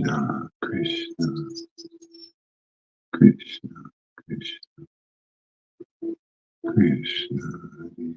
Krishna, Krishna, Krishna, Krishna, Krishna,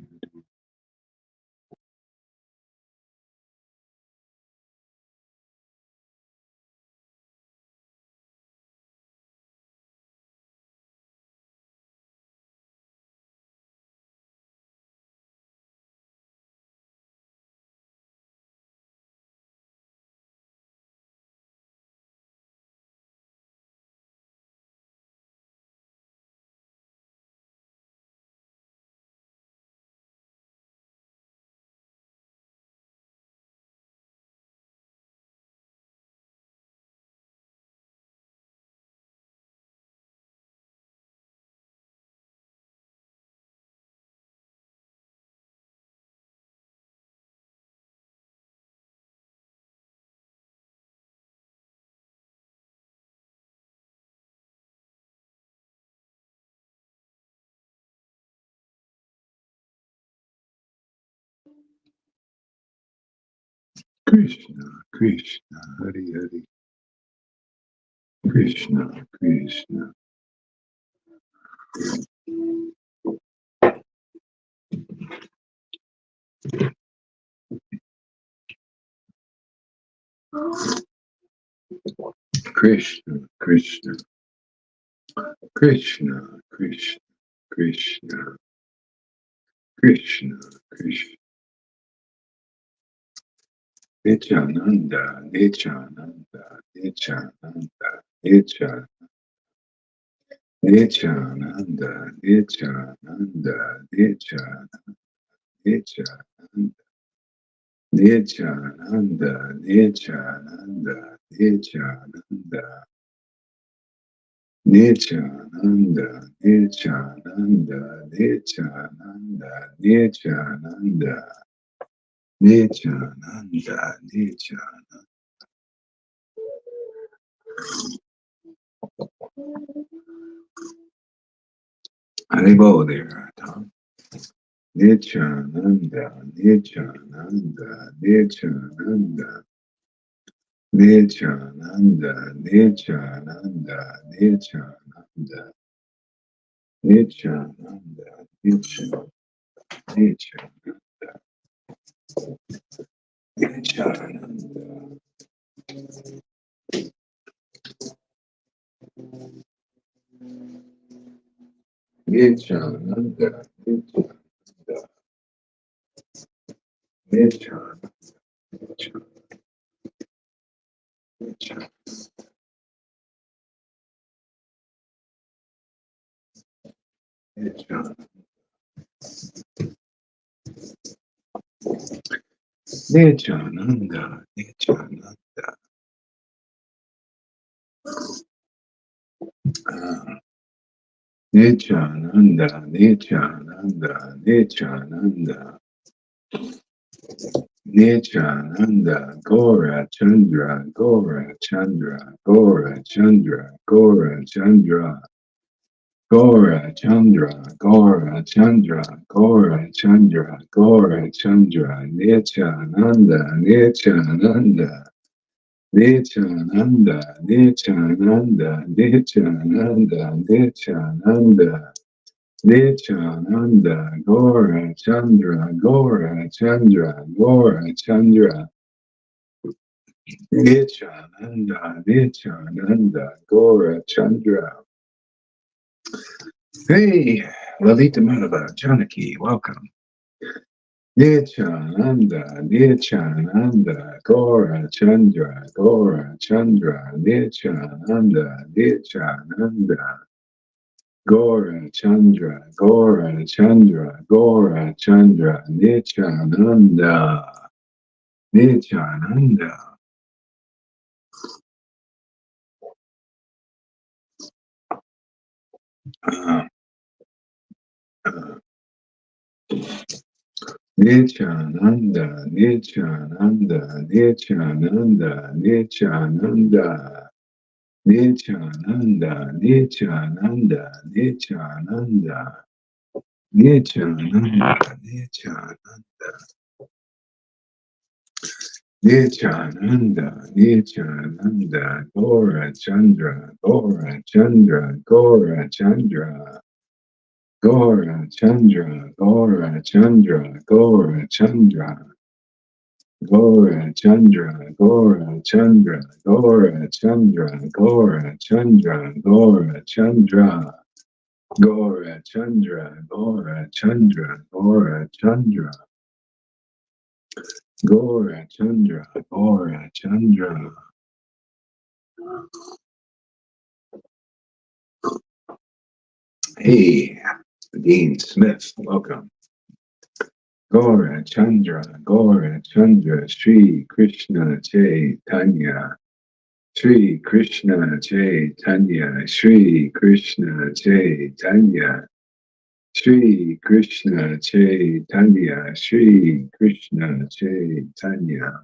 Krishna, Krishna, Hari Hari, Krishna, Krishna, Krishna, Krishna, Krishna, Krishna, Krishna, Krishna, Krishna, Nityananda, Nityananda, Nityananda, Nityananda, Nityananda, Nityananda, Nityananda, Nityananda, Nityananda, Nityananda, Nityananda, Nityananda, Nityananda, Nityananda, Nityananda, Nityananda, Nityananda. Haribo there, Tom. Nityananda, Nityananda, Nityananda, Nityananda, Nityananda, Nityananda, Nityananda, Nityananda, Nityananda, Nityananda, Nityananda, Nityananda, Nityananda, Nityananda. Nityananda, Nityananda, Nityananda, Nityananda, Gora Chandra, Gora Chandra, Gora Chandra, Gora Chandra, Gora Chandra, Gora Chandra, Gora Chandra, Gora Chandra, Nityananda, Nityananda, Nityananda, Nityananda, Nityananda, Nityananda, Nityananda, Gora Chandra, Gora Chandra, Gora Chandra, Nityananda, Nityananda, Gora Chandra. Hey, Lalita Madhava, Janaki, welcome. Nityananda, Nityananda, Gora Chandra, Gora Chandra, Nityananda, Nityananda, Gora Chandra, Gora Chandra, Gora Chandra, Nityananda, Nityananda. Nityananda, Nityananda, Nityananda, Nityananda, Nityananda, Nityananda, Nityananda, Nityananda, Nityananda, Nityananda, Nityananda, Gora Chandra, Gora Chandra, Gora Chandra, Gora Chandra, Gora Chandra, Gora Chandra, Gora Chandra, Gora Chandra, Gora Chandra, Gora Chandra, Gora Chandra, Gora Chandra, Gora Chandra, Gora Chandra, Gora Chandra, Gora Chandra. Hey, Dean Smith, welcome. Gora Chandra, Gora Chandra, Sri Krishna Chaitanya, Sri Krishna Chaitanya, Sri Krishna Chaitanya, Sri Krishna Chaitanya, Sri Krishna Chaitanya,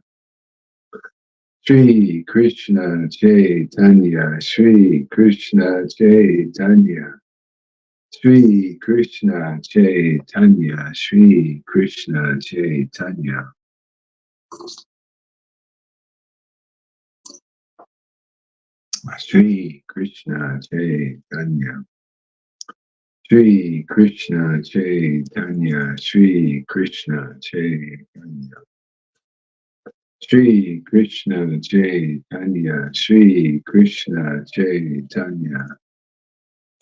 Sri Krishna Chaitanya, Sri Krishna Chaitanya, Sri Krishna Chaitanya, Sri Krishna Chaitanya. Sri Krishna Chaitanya. Sri Krishna Chaitanya, Sri Krishna Chaitanya. Sri Krishna Chaitanya, Sri Krishna Chaitanya.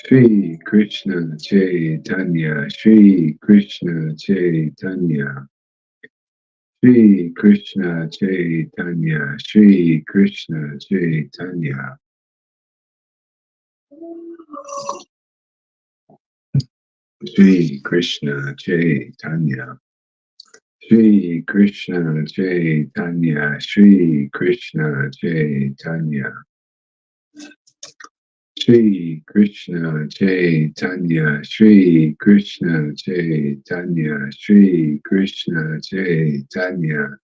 Sri Krishna Chaitanya, Sri Krishna Chaitanya. Sri Krishna Chaitanya, Sri Krishna Chaitanya. Sri Krishna Chaitanya. Sri Krishna Chaitanya, Sri Krishna Chaitanya. Sri Krishna Chaitanya, Sri Krishna Chaitanya, Sri Krishna Chaitanya.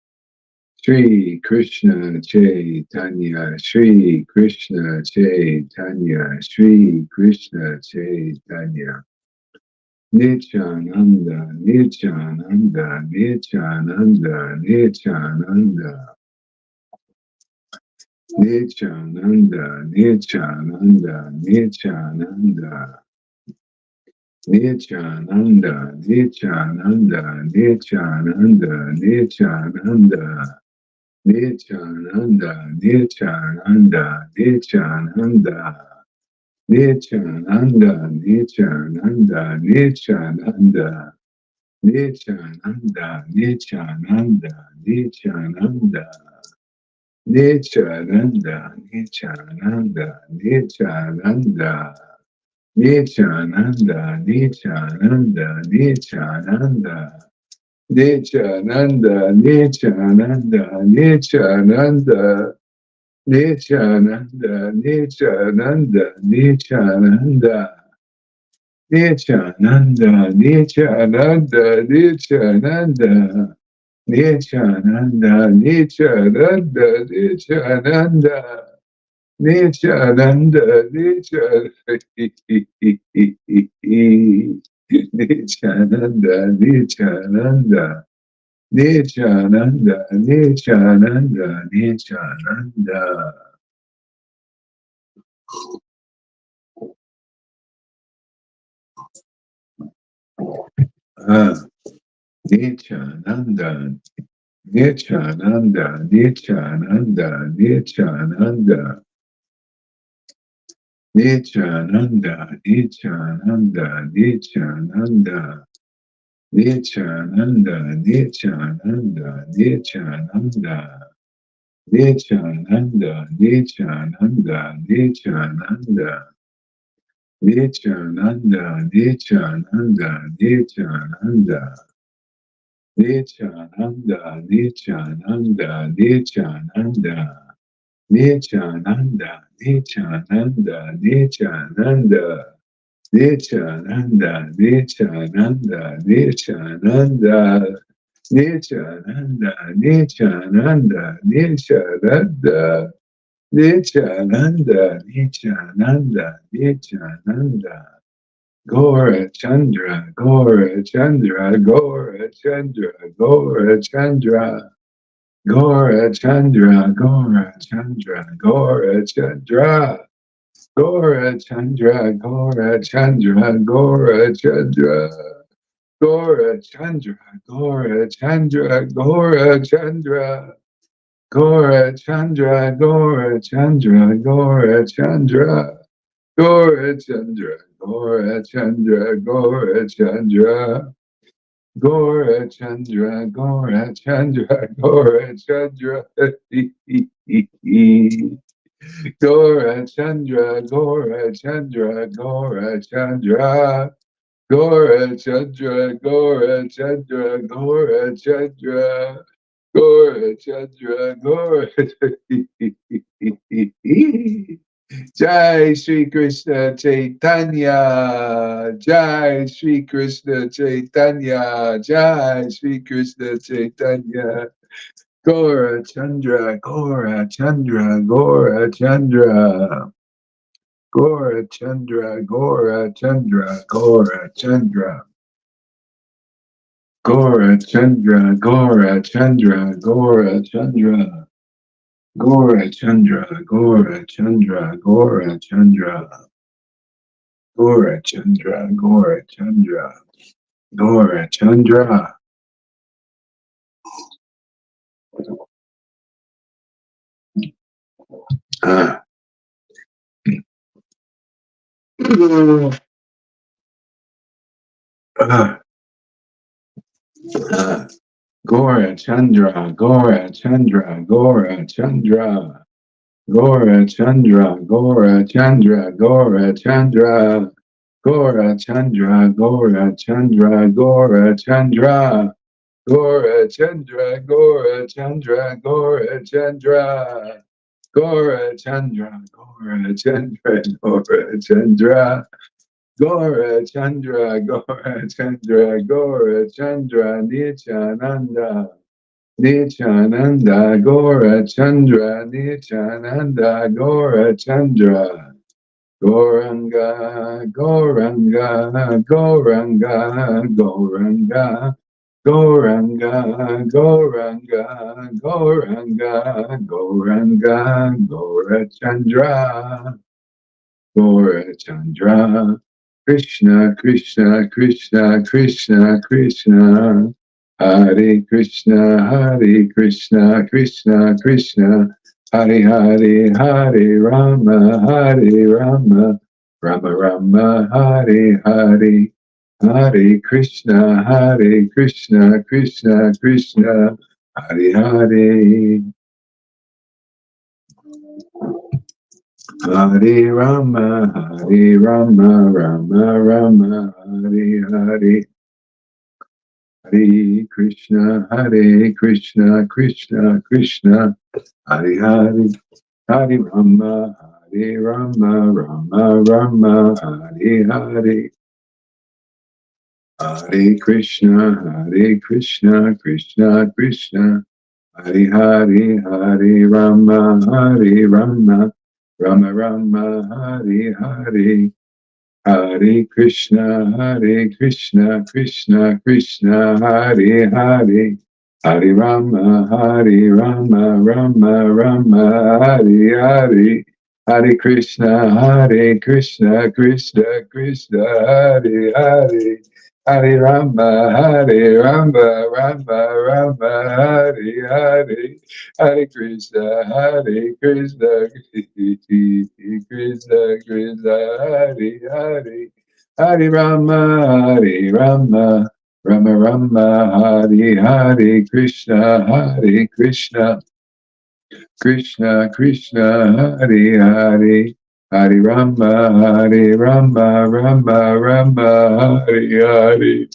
Sri Krishna Chaitanya, Sri Krishna Chaitanya, Sri Krishna Chaitanya. Nityananda, Nityananda, Nityananda, Nityananda. Nityananda, Nityananda, Nityananda. Nityananda, Nityananda, Nityananda, Nityananda. Nityananda, Nityananda, Nityananda. Nityananda, Nityananda, Nityananda. Nityananda, Nityananda, Nityananda. Nityananda, Nityananda, Nityananda. Nityananda, Nityananda, Nityananda. Nityananda, Nityananda, Nityananda. Nityananda, Nityananda, Nityananda. Nityananda, Nityananda, Nityananda. Nityananda, Nityananda, Nityananda. Nityananda, Nityananda, Nityananda, Nityananda, Nityananda, Nityananda, Nityananda. Nityananda, Nityananda, Nityananda, Nityananda. Nityananda, Nityananda, Nityananda. Nityananda, Nityananda, Nityananda. Nityananda, Nityananda, Nityananda. Nityananda, Nityananda, Nityananda. Nityananda, Nityananda, Nityananda. Nityananda, Nityananda, Nityananda. Nityananda, Nityananda, Nityananda. Nityananda, Nityananda, Nityananda. Nityananda, Nityananda, Nityananda. Gora Chandra, Gora Chandra, Gora Chandra, Gora Chandra. Gora Chandra, Gora Chandra, Gora Chandra. Gora Chandra, Gora Chandra, Gora Chandra. Gora Chandra, Gora Chandra, Gora Chandra. Gora Chandra, Gora Chandra, Gora Chandra. Gora Chandra, Gora Chandra, Gora Chandra. Gora Chandra, Gora Chandra, Gora Chandra. Gora Chandra, Gora Chandra, Gora Chandra. Gora Chandra, Gora Chandra, Gora Chandra. Gora Chandra, Gora. Jai Shri Krishna Chaitanya. Jai Shri Krishna Chaitanya. Jai Shri Krishna Chaitanya. Gora Chandra, Gora Chandra, Gora Chandra. Gora Chandra, Gora Chandra, Gora Chandra. Gora Chandra, Gora Chandra, Gora Chandra. Gora Chandra, Gora Chandra, Gora Chandra. Gora Chandra, Gora Chandra, Gora Chandra. Ah. Ah. Ah. Gora Chandra, Gora Chandra, Gora Chandra. Gora Chandra, Gora Chandra, Gora Chandra. Gora Chandra, Gora Chandra, Gora Chandra. Gora Chandra, Gora Chandra, Gora Chandra. Gora Chandra, Gora Chandra, Gora Chandra. Gora Chandra, Gora Chandra, Gora Chandra, Nityananda. Nityananda, Gora Chandra, Nityananda, Gora Chandra. Goranga, Goranga, Goranga, Goranga. Goranga, Goranga, Goranga, Goranga, Gorachandra, Gorachandra, Krishna, Krishna, Krishna, Krishna, Krishna, Hare Krishna, Hare Krishna, Krishna, Krishna, Hare Hare, Hare Rama, Hare Rama, Rama Rama, Hare Hare. Hare Krishna, Hare Krishna, Krishna Krishna, Hare Hare, Hare Rama, Hare Rama, Rama Rama, Hare Hare, Hare Krishna, Hare Krishna, Krishna Krishna, Hare Hare, Hare Rama, Hare Rama, Rama Rama, Hare Hare. Hare Krishna, Hare Krishna, Krishna Krishna, Hare Hare, Hare Rama, Hare Rama, Rama Rama, Hare Hare. Hare Krishna, Hare Krishna, Krishna Krishna, Hare Hare. Hare Rama, Hare Rama, Rama Rama, Hare Hare. Hare Krishna, Hare Krishna, Krishna Krishna, Hare Hare. Hare Rama, Hare Rama, Rama Rama, Hare Hare. Hare Krishna, Hare Krishna, Krishna Krishna, Hare Hare. Hare Rama, Hare Rama, Rama Rama, Hare Hare. Krishna, Hare Krishna, Krishna Krishna, Hare Hare. Hare Rama, Hare Rama, Rama Rama, Hare Hare.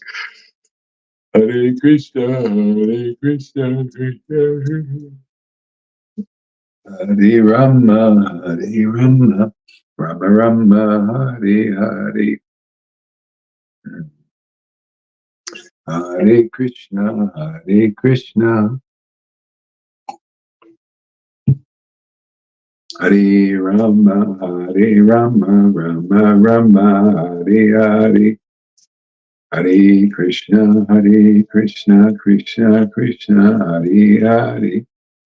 Hare Krishna, Hare Krishna, Krishna Hare Rama, Hare Rama, Rama Rama, Hare Hare. Hare Krishna, Hare Krishna, Hare Rama, Hare Rama, Rama Rama, Hare Hare. Hare Krishna, Krishna Krishna, Hare Hare.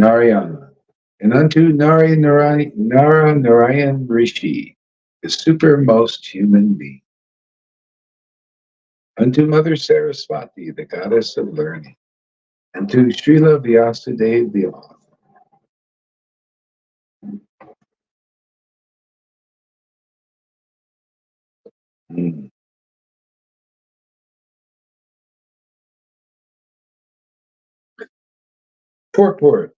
Narayana. And unto Narayan Rishi, the supermost human being. Unto Mother Saraswati, the goddess of learning. And to Srila Vyasadeva, the author. Mm. Purport.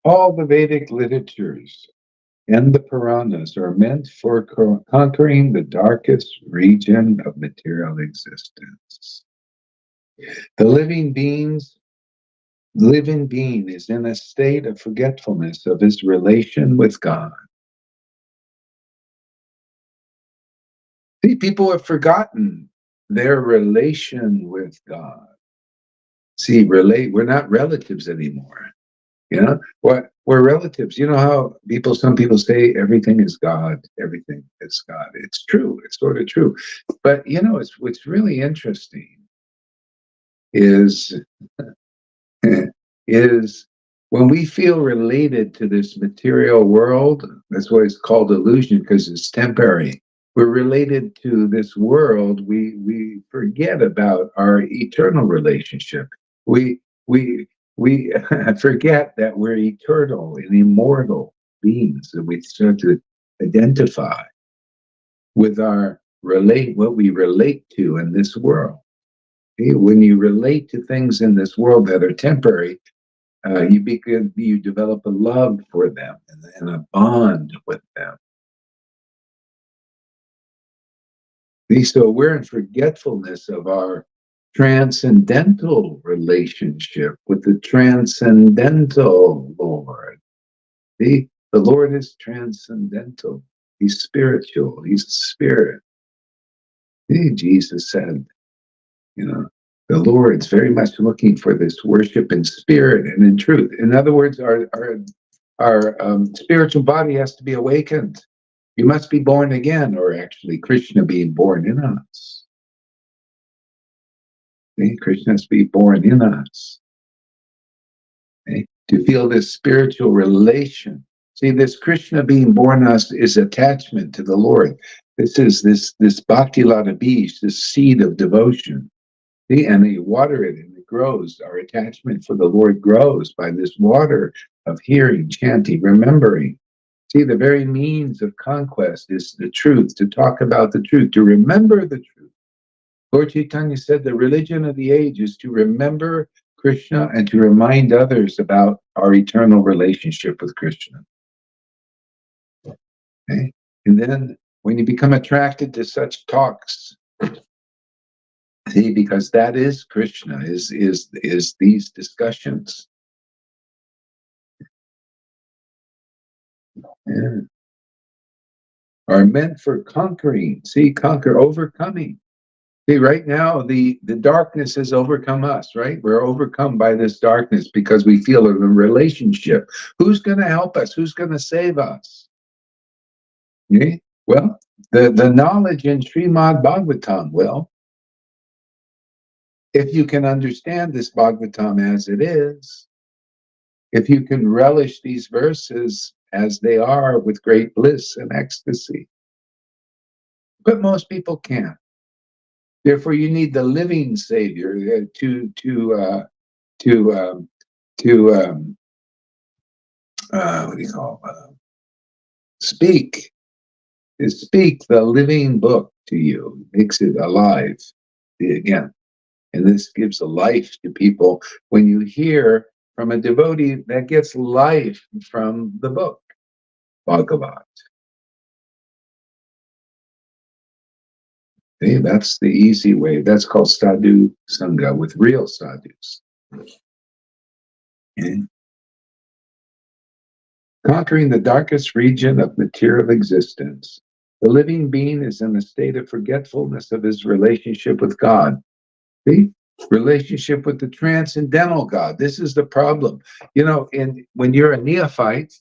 All the Vedic literatures and the Puranas are meant for conquering the darkest region of material existence. The living being is in a state of forgetfulness of his relation with God. See, people have forgotten their relation with God. See, we're not relatives anymore. You know what? We're relatives. You know how some people say everything is God, everything is God. It's true. It's sort of true. But what's really interesting is is when we feel related to this material world. That's why it's called illusion, because it's temporary. We're related to this world. We forget about our eternal relationship. We forget that we're eternal and immortal beings, and we start to identify with what we relate to in this world. Okay? When you relate to things in this world that are temporary, you develop a love for them and a bond with them. See, so we're in forgetfulness of our transcendental relationship with the transcendental Lord. See, the Lord is transcendental. He's spiritual. He's spirit. See, Jesus said, the Lord's very much looking for this worship in spirit and in truth. In other words, our spiritual body has to be awakened. You must be born again, or actually Krishna being born in us. Okay? Krishna has to be born in us. Okay? To feel this spiritual relation. See, this Krishna being born in us is attachment to the Lord. This is this bhakti lata beach, this seed of devotion. See, and you water it and it grows. Our attachment for the Lord grows by this water of hearing, chanting, remembering. See, the very means of conquest is the truth, to talk about the truth, to remember the truth. Lord Chaitanya said the religion of the age is to remember Krishna and to remind others about our eternal relationship with Krishna. Okay? And then when you become attracted to such talks, see, because that is Krishna, is these discussions. Yeah. Are meant for conquering. See, overcoming. See, right now, the darkness has overcome us, right? We're overcome by this darkness because we feel in a relationship. Who's going to help us? Who's going to save us? Okay? Well, the knowledge in Srimad Bhagavatam, well, if you can understand this Bhagavatam as it is, if you can relish these verses as they are with great bliss and ecstasy, but most people can't. Therefore, you need the living Savior to what do you call speak to speak the living book to you, makes it alive again, and this gives a life to people when you hear from a devotee that gets life from the book Bhagavat. See, that's the easy way. That's called sadhu sangha, with real sadhus. Okay? Conquering the darkest region of material existence, the living being is in a state of forgetfulness of his relationship with God. See? Relationship with the transcendental God. This is the problem. When you're a neophyte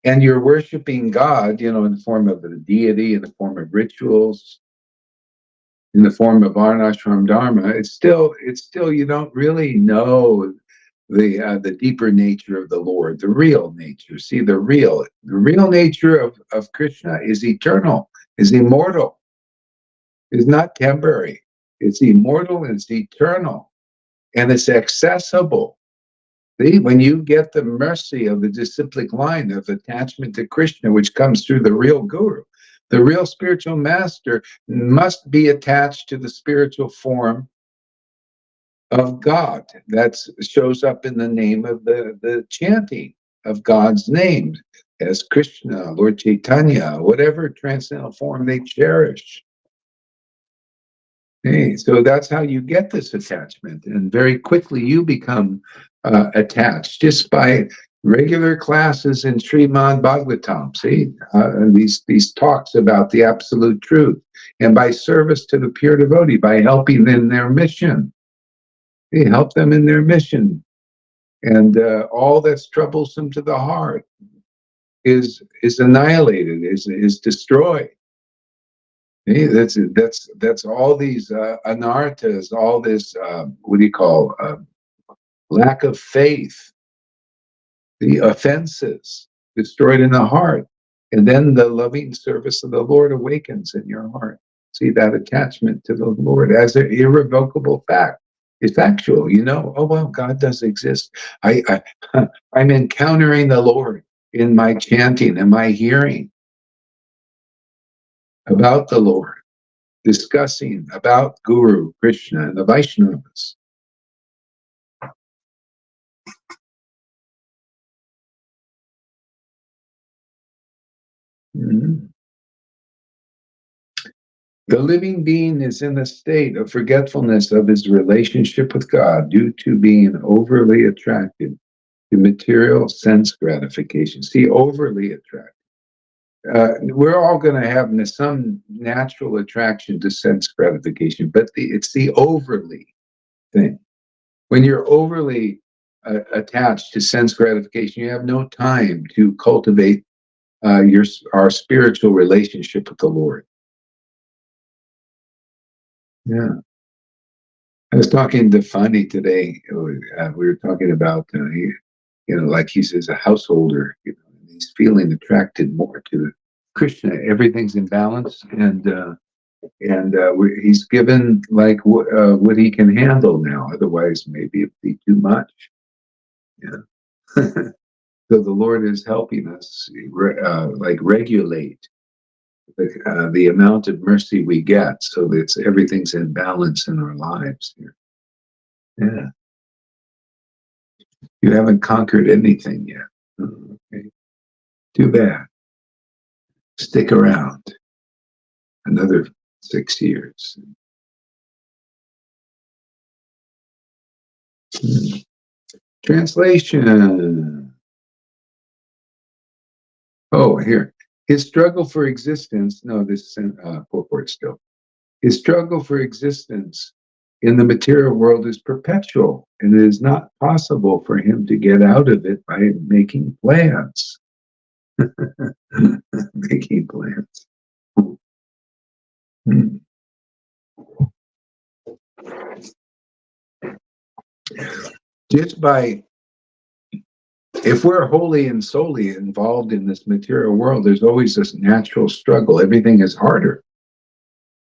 and you're worshiping God, in the form of a deity, in the form of rituals, in the form of varnashram dharma, it's still you don't really know the deeper nature of the Lord, the real nature. See, the real nature of Krishna is eternal, is immortal, is not temporary. It's immortal, it's eternal, and it's accessible. See, when you get the mercy of the disciplic line of attachment to Krishna, which comes through the real guru, the real spiritual master must be attached to the spiritual form of God. That shows up in the name of the chanting of God's name as Krishna, Lord Chaitanya, whatever transcendental form they cherish. Hey, so that's how you get this attachment, and very quickly you become attached just by regular classes in Srimad Bhagavatam. See, and these talks about the absolute truth, and by service to the pure devotee, by helping them in their mission. Hey, help them in their mission, and all that's troublesome to the heart is annihilated, is destroyed. Hey, that's all these anarthas, all this what do you call lack of faith, the offenses destroyed in the heart, and then the loving service of the Lord awakens in your heart. See, that attachment to the Lord as an irrevocable fact. It's factual, you know. Oh well, God does exist. I'm encountering the Lord in my chanting and my hearing about the Lord, discussing about Guru, Krishna, and the Vaishnavas. Mhm. The living being is in a state of forgetfulness of his relationship with God due to being overly attracted to material sense gratification. See, overly attracted. We're all going to have some natural attraction to sense gratification, but it's the overly thing. When you're overly attached to sense gratification, you have no time to cultivate our spiritual relationship with the Lord. Yeah. I was talking to Fani today. We were talking about, like he's as a householder, and he's feeling attracted more to Krishna. Everything's in balance, and he's given like what he can handle now. Otherwise, maybe it'd be too much. Yeah. So the Lord is helping us, like regulate the amount of mercy we get, so that everything's in balance in our lives here. Yeah. You haven't conquered anything yet. Okay. Too bad. Stick around another 6 years. Translation. Oh, here. His struggle for existence. No, this is purport still. His struggle for existence in the material world is perpetual, and it is not possible for him to get out of it by making plans. Making plans. Hmm. Just by, if we're wholly and solely involved in this material world, there's always this natural struggle. Everything is harder.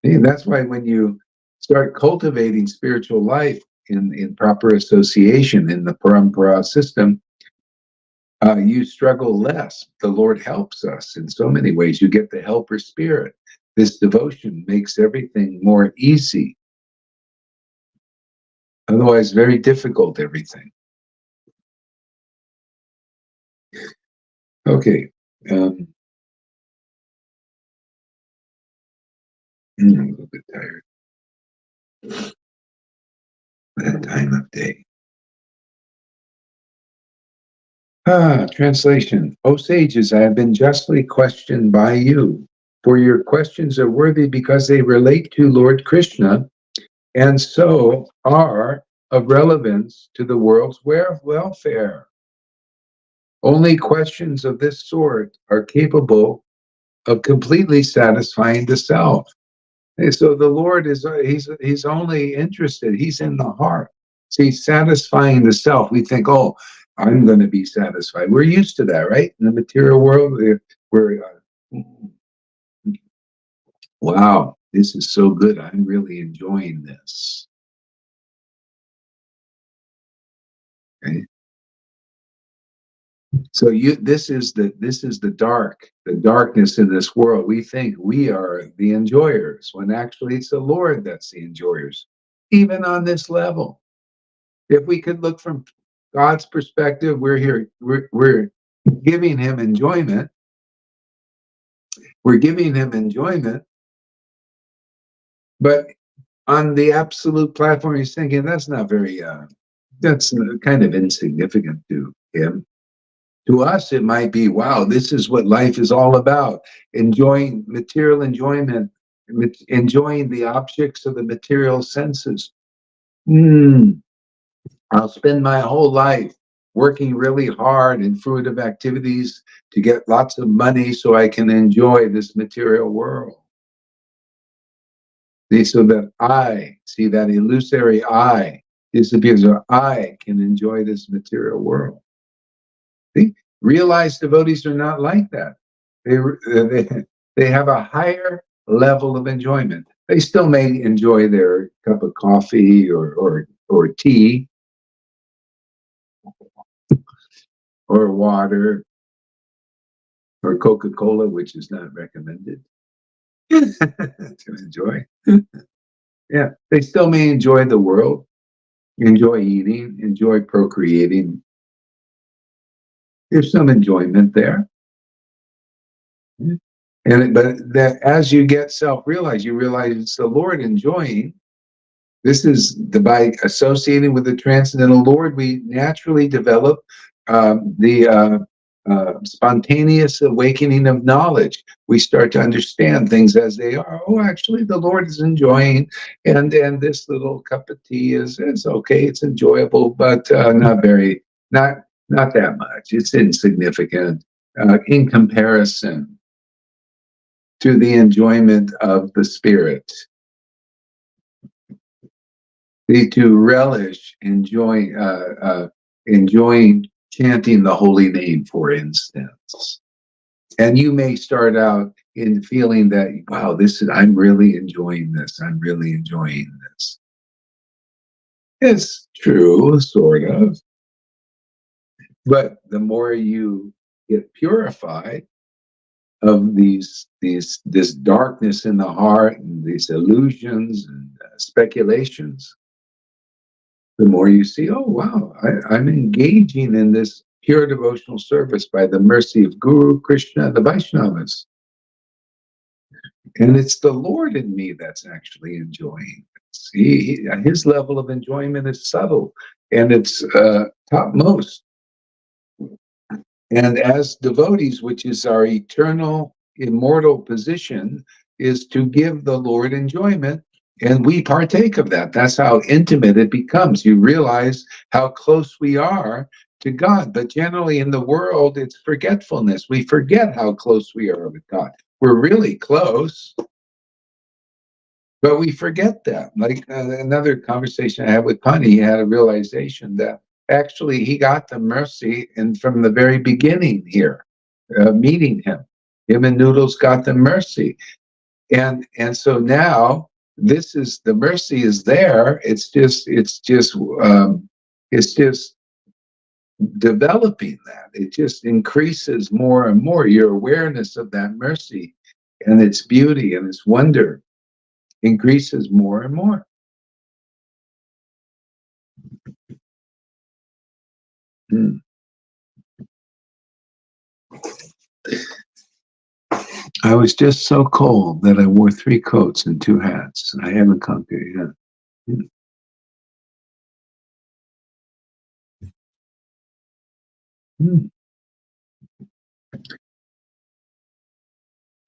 And that's why when you start cultivating spiritual life in proper association in the parampara system, you struggle less. The Lord helps us in so many ways. You get the helper spirit. This devotion makes everything more easy. Otherwise, very difficult, everything. Okay. I'm a little bit tired. That time of day. Translation. O sages, I have been justly questioned by you, for your questions are worthy because they relate to Lord Krishna, and so are of relevance to the world's welfare. Only questions of this sort are capable of completely satisfying the self. And so the Lord is, he's only interested, he's in the heart. See, satisfying the self, we think, oh, I'm going to be satisfied. We're used to that, right? In the material world, we're wow, this is so good. I'm really enjoying this. Okay? So this is the darkness in this world. We think we are the enjoyers when actually it's the Lord that's the enjoyers, even on this level. If we could look from God's perspective, we're here, we're giving him enjoyment. We're giving him enjoyment, but on the absolute platform, he's thinking that's not very, that's kind of insignificant to him. To us, it might be, wow, this is what life is all about. Enjoying material enjoyment, enjoying the objects of the material senses. I'll spend my whole life working really hard in fruitive activities to get lots of money so I can enjoy this material world. So that I, see that illusory I disappears, or I can enjoy this material world. See? Realized devotees are not like that. They have a higher level of enjoyment. They still may enjoy their cup of coffee or tea or water or Coca-Cola, which is not recommended to enjoy. Yeah, they still may enjoy the world, enjoy eating, enjoy procreating. There's some enjoyment there. But that as you get self-realized, you realize it's the Lord enjoying. This is by associating with the transcendental Lord, we naturally develop the spontaneous awakening of knowledge. We start to understand things as they are. Oh, actually, the Lord is enjoying, and this little cup of tea is okay. It's enjoyable, but not that much. It's insignificant in comparison to the enjoyment of the Spirit. To relish, enjoying chanting the holy name, for instance. And you may start out in feeling that, wow, I'm really enjoying this. I'm really enjoying this. It's true, sort of. But the more you get purified of this darkness in the heart and these illusions and speculations, the more you see, oh, wow, I'm engaging in this pure devotional service by the mercy of Guru, Krishna, the Vaishnavas. And it's the Lord in me that's actually enjoying this. His level of enjoyment is subtle and it's topmost. And as devotees, which is our eternal, immortal position, is to give the Lord enjoyment. And we partake of that. That's how intimate it becomes. You realize how close we are to God. But generally in the world, it's forgetfulness. We forget how close we are with God. We're really close, but we forget that. Like another conversation I had with Pani, he had a realization that actually he got the mercy and from the very beginning here, meeting him. Him and Noodles got the mercy. And so now this is the mercy is there. It's just developing that. It just increases more and more your awareness of that mercy and its beauty and its wonder increases more and more. I was just so cold that I wore 3 coats and 2 hats. I haven't conquered yet.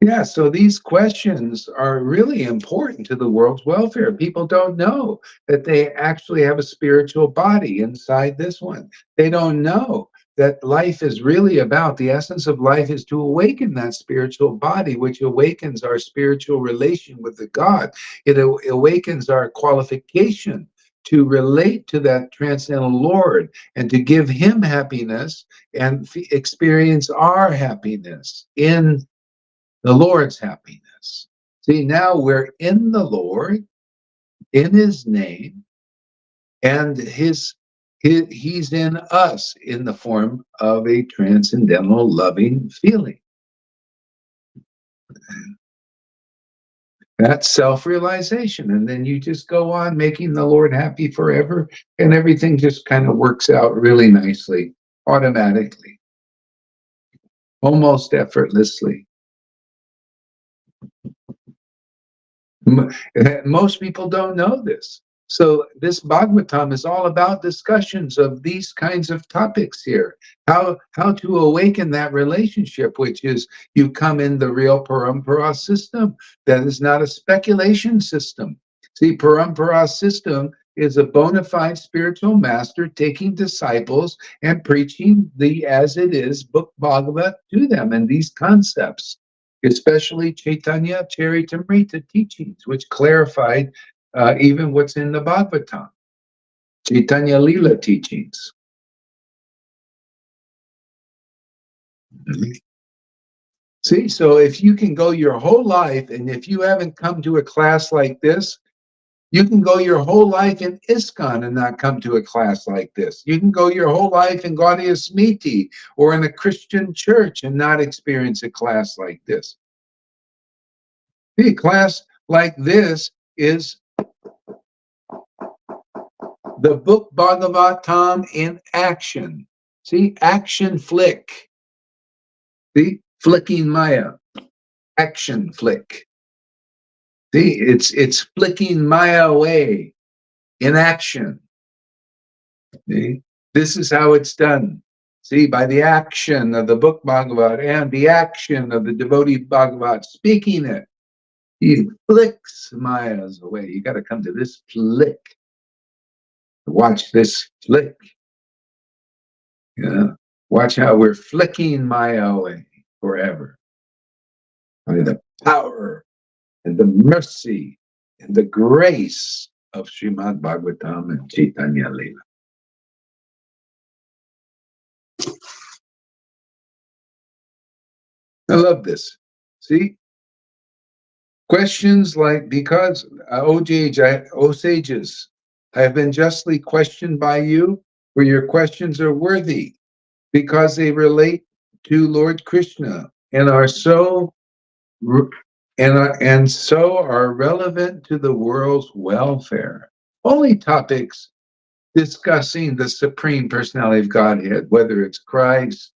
Yeah, so these questions are really important to the world's welfare. People don't know that they actually have a spiritual body inside this one. They don't know that life is really about, the essence of life is to awaken that spiritual body, which awakens our spiritual relation with the God. It awakens our qualification to relate to that transcendental Lord and to give him happiness and experience our happiness in the Lord's happiness. See, now we're in the Lord, in his name, and he's in us in the form of a transcendental loving feeling. That's self-realization. And then you just go on making the Lord happy forever, and everything just kind of works out really nicely, automatically, almost effortlessly. Most people don't know this. So this Bhagavatam is all about discussions of these kinds of topics here. How to awaken that relationship, which is you come in the real parampara system. That is not a speculation system. See, parampara system is a bona fide spiritual master taking disciples and preaching the as it is book Bhagavat to them and these concepts, especially Chaitanya Charitamrita teachings, which clarified even what's in the Bhagavatam, Chaitanya Lila teachings. See, so if you can go your whole life, and if you haven't come to a class like this, you can go your whole life in ISKCON and not come to a class like this. You can go your whole life in Gaudiya Smiti or in a Christian church and not experience a class like this. A class like this is the book Bhagavatam in action. See, action flick. See, flicking Maya, action flick. See, it's flicking Maya away in action. See, this is how it's done. See, by the action of the book Bhagavat and the action of the devotee Bhagavat speaking it, he flicks Mayas away. You got to come to this flick. Watch this flick. Yeah. Watch how we're flicking Maya away forever. I mean, the power and the mercy and the grace of Srimad Bhagavatam and Chaitanya Lila. I love this. See? Questions like, because, O sages, I have been justly questioned by you, for your questions are worthy, because they relate to Lord Krishna and are so are relevant to the world's welfare. Only topics discussing the Supreme Personality of Godhead, whether it's Christ,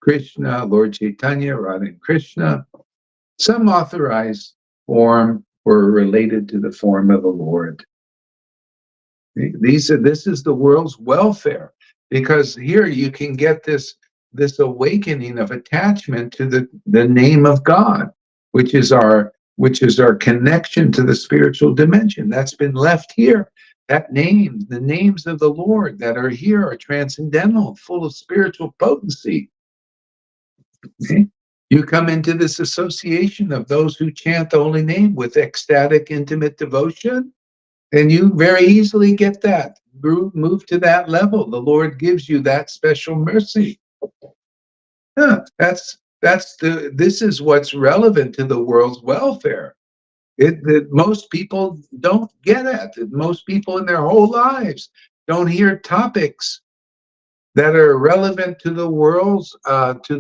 Krishna, Lord Chaitanya, Radha and Krishna, some authorized form or related to the form of the Lord. This is the world's welfare, because here you can get this awakening of attachment to the name of God, which is our connection to the spiritual dimension. That's been left here. That name, the names of the Lord that are here are transcendental, full of spiritual potency. Okay? You come into this association of those who chant the holy name with ecstatic, intimate devotion, and you very easily get that. Move to that level. The Lord gives you that special mercy. Yeah, this is what's relevant to the world's welfare. That most people don't get it. Most people in their whole lives don't hear topics that are relevant to the world's to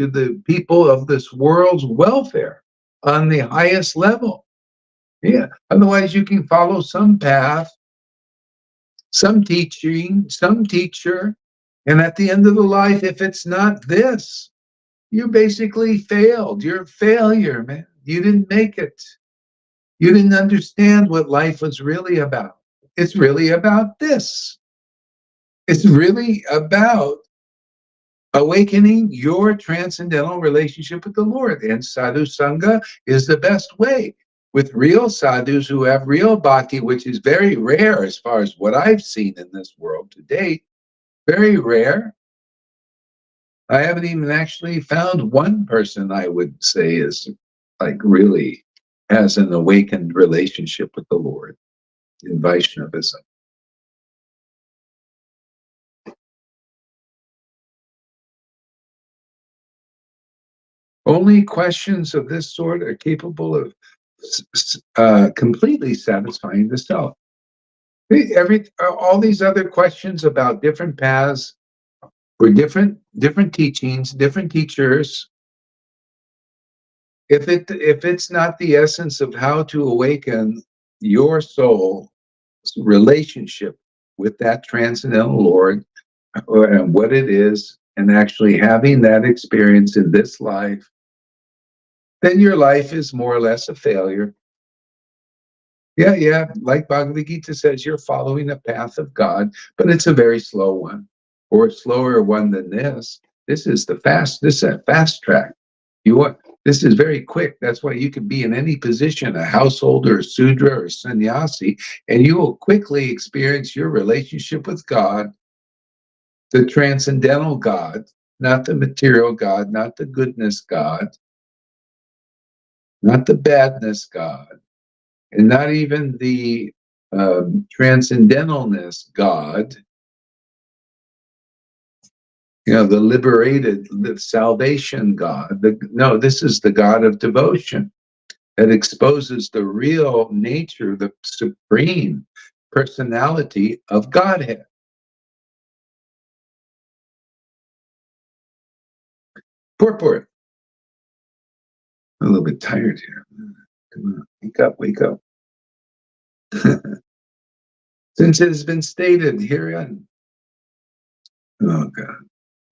the people of this world's welfare on the highest level. Yeah. Otherwise, you can follow some path, some teaching, some teacher, and at the end of the life, if it's not this, you basically failed. You're a failure, man. You didn't make it. You didn't understand what life was really about. It's really about this. It's really about awakening your transcendental relationship with the Lord. And sadhu sangha is the best way. With real sadhus who have real bhakti, which is very rare as far as what I've seen in this world to date, very rare. I haven't even actually found one person I would say is like really has an awakened relationship with the Lord in Vaishnavism. Only questions of this sort are capable of completely satisfying the self. All these other questions about different paths or different teachings, different teachers, if it's not the essence of how to awaken your soul's relationship with that transcendental Lord, and what it is, and actually having that experience in this life, then your life is more or less a failure. Yeah, like Bhagavad Gita says, you're following a path of God, but it's a very slow one, or a slower one than this. This is a fast track. You want this is very quick. That's why you can be in any position, a householder, a sudra, or a sannyasi, and you will quickly experience your relationship with God, the transcendental God, not the material God, not the goodness God, not the badness God, and not even the transcendentalness God, the liberated, the salvation God. No, this is the God of devotion that exposes the real nature, the supreme personality of Godhead. Purport. I'm a little bit tired here. Come on, wake up. Since it has been stated herein, oh God.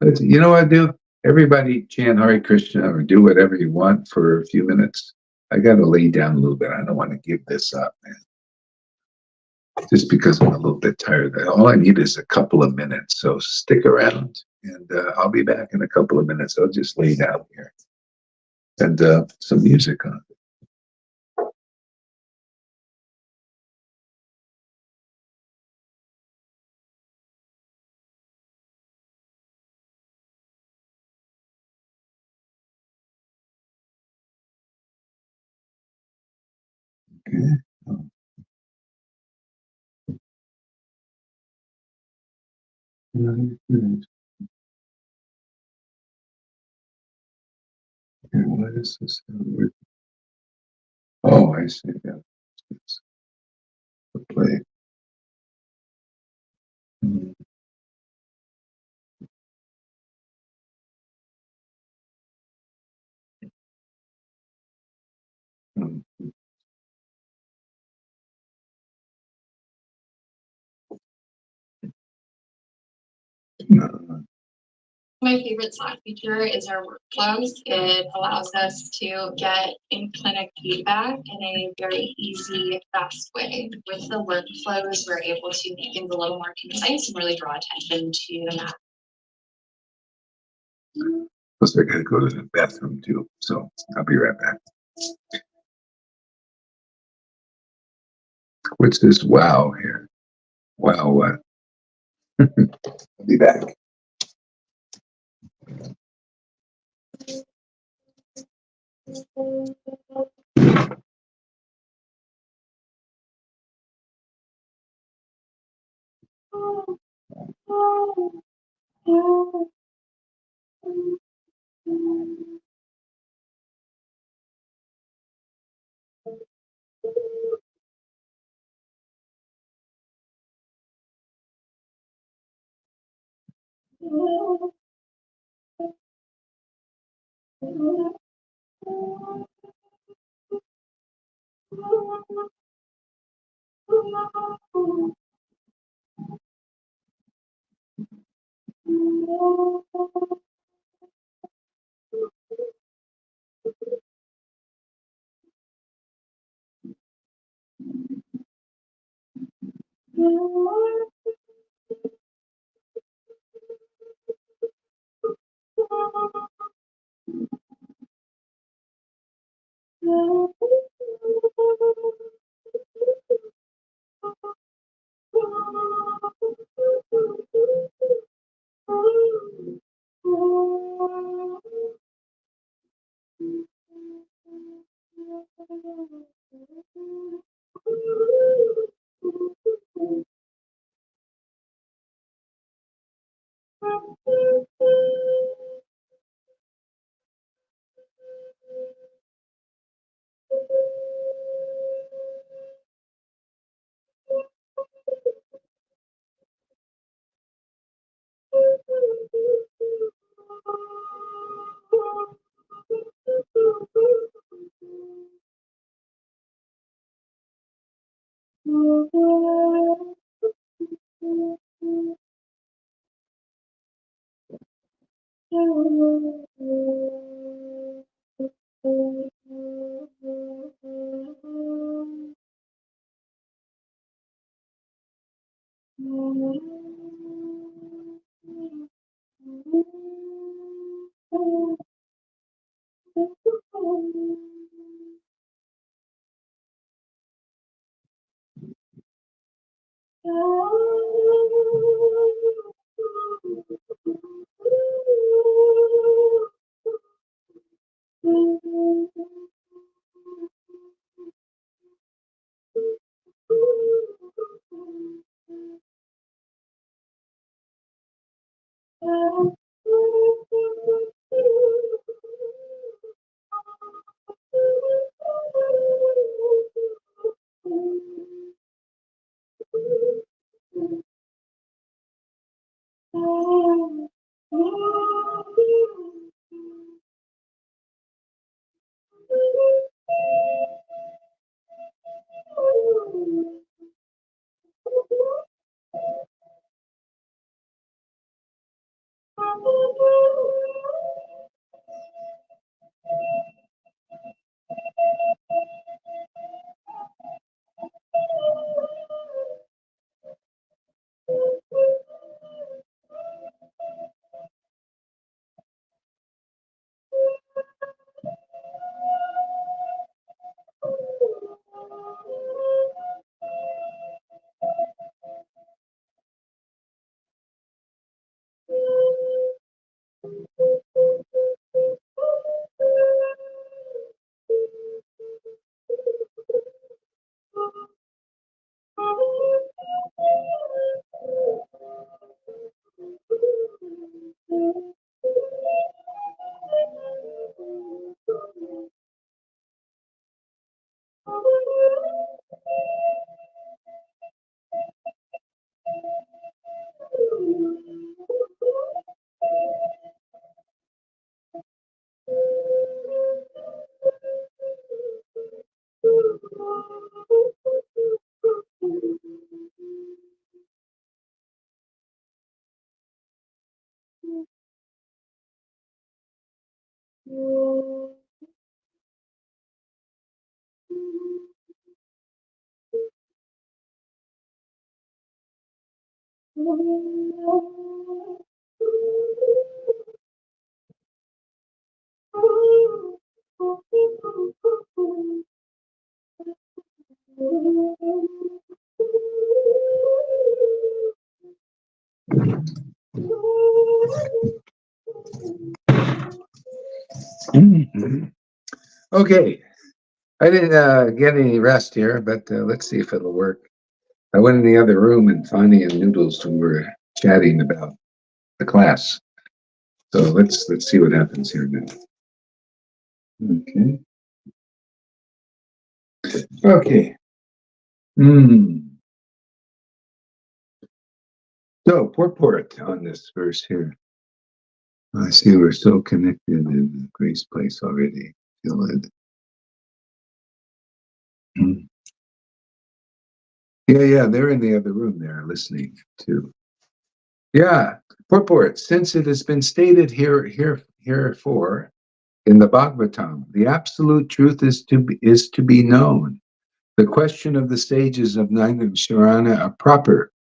But you know what I do? Everybody chant Hare Krishna or do whatever you want for a few minutes. I got to lay down a little bit. I don't want to give this up, man. Just because I'm a little bit tired. All I need is a couple of minutes. So stick around, and I'll be back in a couple of minutes. I'll just lay down here and some music on. Okay. What is this? Oh, I see. Yeah. It's the play. Mm-hmm. My favorite Slack feature is our workflows. It allows us to get in-clinic feedback in a very easy, fast way. With the workflows, we're able to make things a little more concise and really draw attention to the matter. Plus, I gotta go to the bathroom too, so I'll be right back. What's this wow here? Wow, what? I'll be back. Mhm. Okay, I didn't get any rest here, but let's see if it'll work. I went in the other room and Fonny and Noodles were chatting about the class. So let's see what happens here now. Okay. Okay. Mm. So purport on this verse here. I see we're so connected in the grace place already. Feel it. Mm. Yeah, they're in the other room there listening too. Yeah, purport. Since it has been stated herefore in the Bhagavatam, the absolute truth is to be known. The question of the stages of Naimisharana are proper,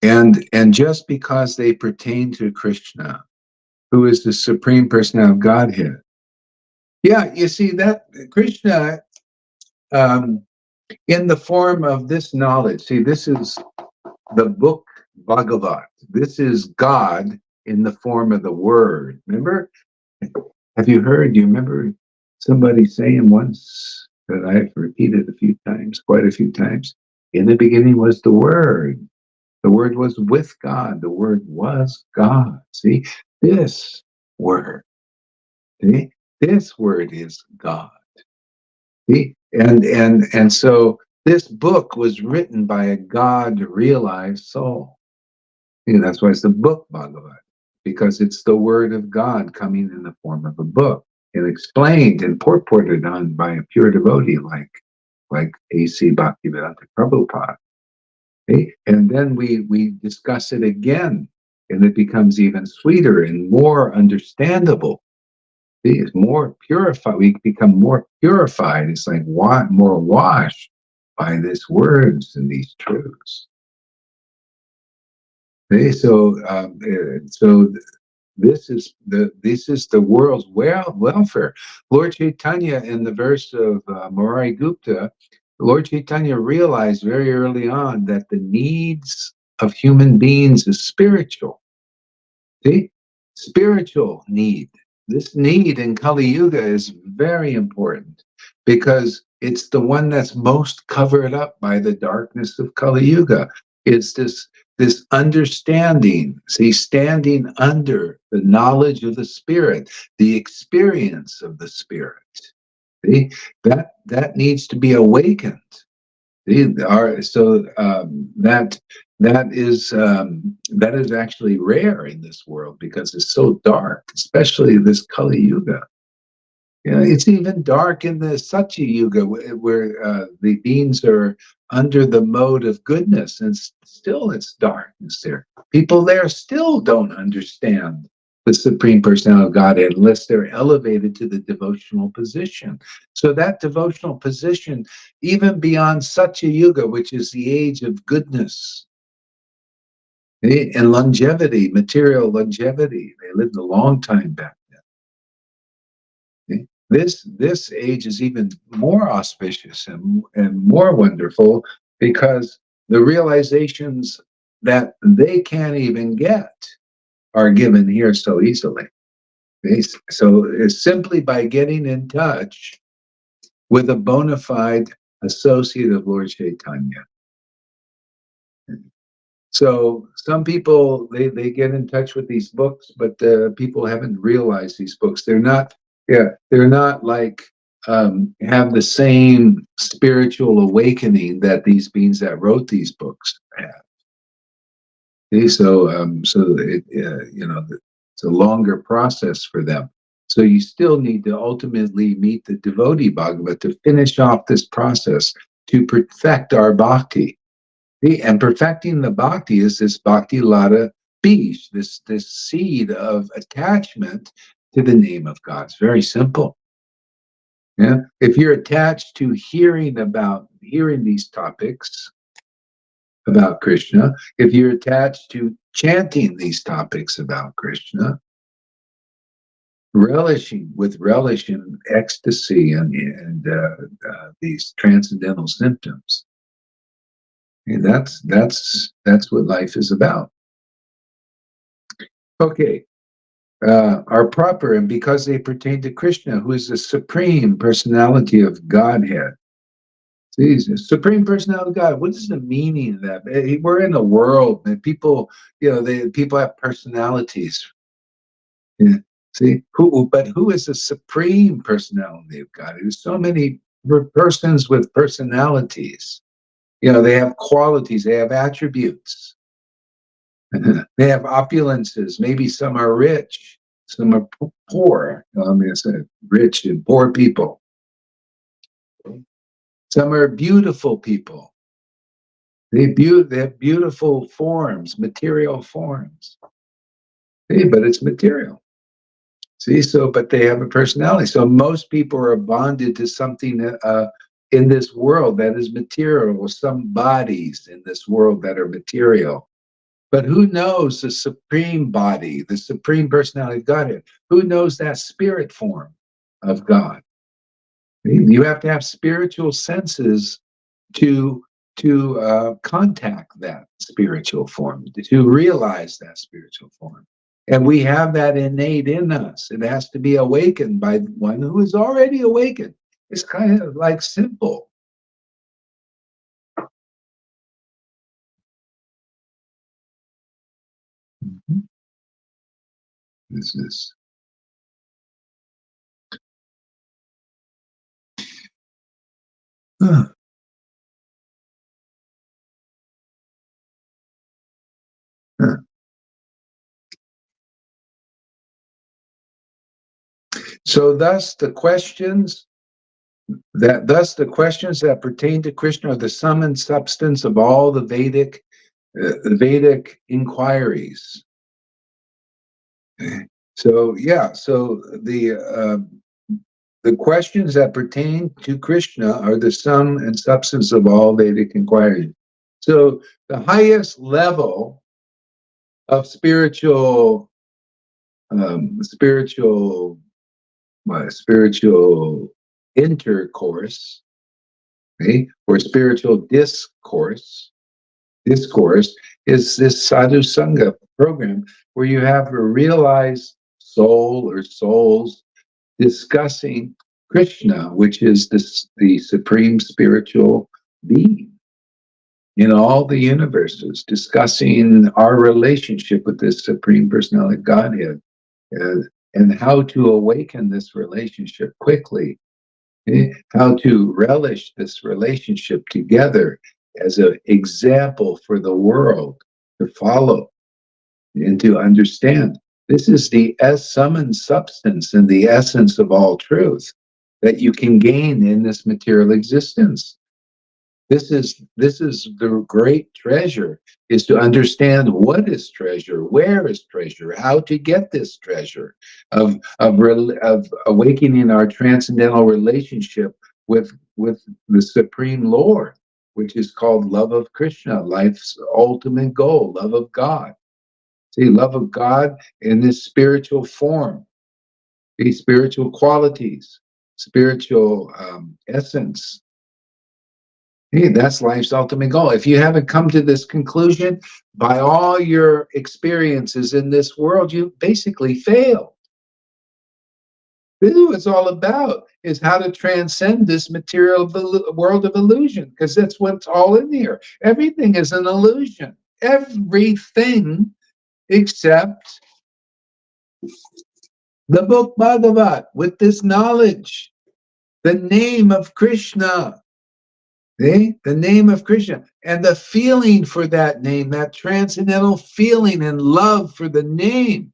and just because they pertain to Krishna, who is the supreme personality of Godhead. Yeah, you see that Krishna, um, in the form of this knowledge. See, this is the book Bhagavat. This is God in the form of the word. Remember? Have you heard? Do you remember somebody saying once that I've repeated a few times, quite a few times? In the beginning was the word. The word was with God. The word was God. See, this word. See, this word is God. See, and so this book was written by a God realized soul. See, that's why it's the book Bhagavat, because it's the word of God coming in the form of a book and explained and purported on by a pure devotee like A.C. Bhaktivedanta Prabhupada. Okay? And then we discuss it again and it becomes even sweeter and more understandable. See, it's more purified. We become more purified. It's like more washed by these words and these truths. Okay, so this is the world's welfare. Lord Chaitanya, in the verse of Morai Gupta, Lord Chaitanya realized very early on that the needs of human beings is spiritual. See, spiritual need. This need in Kali Yuga is very important because it's the one that's most covered up by the darkness of Kali Yuga. It's this understanding, see, standing under the knowledge of the spirit, the experience of the spirit. See, that needs to be awakened. That that is actually rare in this world because it's so dark, especially this Kali Yuga. You know, it's even dark in the Satya Yuga where the beings are under the mode of goodness, and still it's darkness there. People there still don't understand the Supreme Personality of Godhead unless they're elevated to the devotional position. So that devotional position, even beyond Satya Yuga, which is the age of goodness and longevity, material longevity, they lived a long time back then. This age is even more auspicious and more wonderful because the realizations that they can't even get are given here so easily. So it's simply by getting in touch with a bona fide associate of Lord Chaitanya. So some people they get in touch with these books, but people haven't realized these books. They're not like have the same spiritual awakening that these beings that wrote these books have. Okay, so it's a longer process for them. So you still need to ultimately meet the devotee Bhagavad to finish off this process to perfect our bhakti. See, and perfecting the bhakti is this bhakti lada bij, this seed of attachment to the name of God. It's very simple. Yeah, if you're attached to hearing these topics about Krishna, if you're attached to chanting these topics about Krishna, with relish in ecstasy and these transcendental symptoms, and that's what life is about. Okay, are proper, and because they pertain to Krishna, who is the supreme personality of Godhead. Jesus, Supreme Personality of God. What is the meaning of that? We're in a world that people, people have personalities. Yeah. See, who is the Supreme Personality of God? There's so many persons with personalities. You know, they have qualities, they have attributes, they have opulences. Maybe some are rich, some are poor. I mean, it's rich and poor people. Some are beautiful people. They have beautiful forms, material forms. See, but it's material. See, but they have a personality. So most people are bonded to something in this world that is material, or some bodies in this world that are material. But who knows the supreme body, the supreme personality of Godhead? Who knows that spirit form of God? You have to have spiritual senses to contact that spiritual form, to realize that spiritual form. And we have that innate in us. It has to be awakened by one who is already awakened. It's kind of like simple. Mm-hmm. This is. Huh. Huh. So thus the questions that pertain to Krishna are the sum and substance of all the Vedic inquiries. So yeah, so the questions that pertain to Krishna are the sum and substance of all Vedic inquiry. So the highest level of spiritual spiritual intercourse, okay, or spiritual discourse is this sadhu sangha program where you have a realized soul or souls discussing Krishna, which is the supreme spiritual being in all the universes, discussing our relationship with this supreme personality Godhead, uh, and how to awaken this relationship quickly, how to relish this relationship together as an example for the world to follow and to understand. This is the sum and substance and the essence of all truth that you can gain in this material existence. This is the great treasure, is to understand what is treasure, where is treasure, how to get this treasure of awakening our transcendental relationship with the Supreme Lord, which is called love of Krishna, life's ultimate goal, love of God. See, love of God in this spiritual form, these spiritual qualities, spiritual essence. Hey, that's life's ultimate goal. If you haven't come to this conclusion by all your experiences in this world, you basically failed. This is what it's all about, is how to transcend this material world of illusion, because that's what's all in here. Everything is an illusion. Everything except the book Bhagavat with this knowledge, the name of Krishna. The name of Krishna and the feeling for that name, that transcendental feeling and love for the name,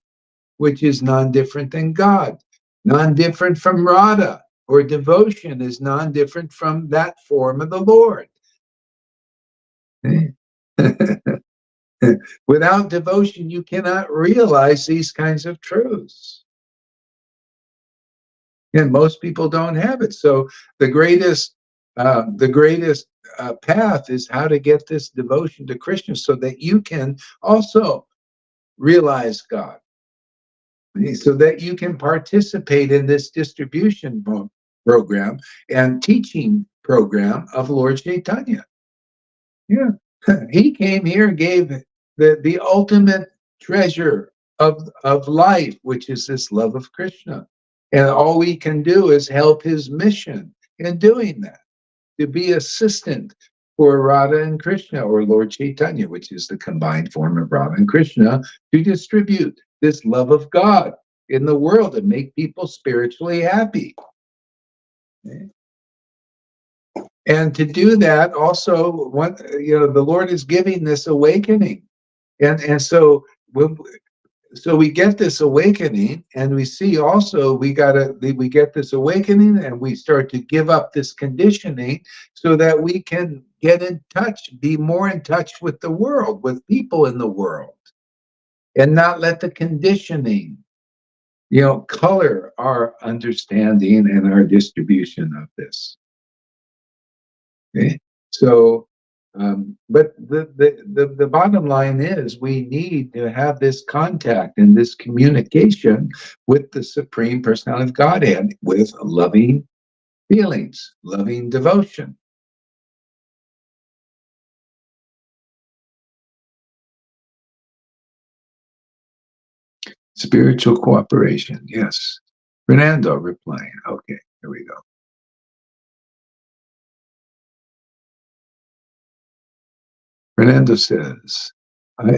which is non-different than God, non-different from Radha, or devotion is non-different from that form of the Lord. Without devotion, you cannot realize these kinds of truths. And most people don't have it. So the greatest path is how to get this devotion to Krishna so that you can also realize God, so that you can participate in this distribution program and teaching program of Lord Chaitanya. Yeah, he came here and gave the ultimate treasure of life, which is this love of Krishna. And all we can do is help his mission in doing that, to be assistant for Radha and Krishna, or Lord Chaitanya, which is the combined form of Radha and Krishna, to distribute this love of God in the world and make people spiritually happy. And to do that, also, the Lord is giving this awakening, and so we get this awakening, and we see also we get this awakening, and we start to give up this conditioning so that we can get in touch, be more in touch with the world, with people in the world, and not let the conditioning, color our understanding and our distribution of this. Okay, so. But the bottom line is we need to have this contact and this communication with the Supreme Personality of Godhead with loving feelings, loving devotion. Spiritual cooperation, yes. Fernando replying. Okay, here we go. Fernando says, I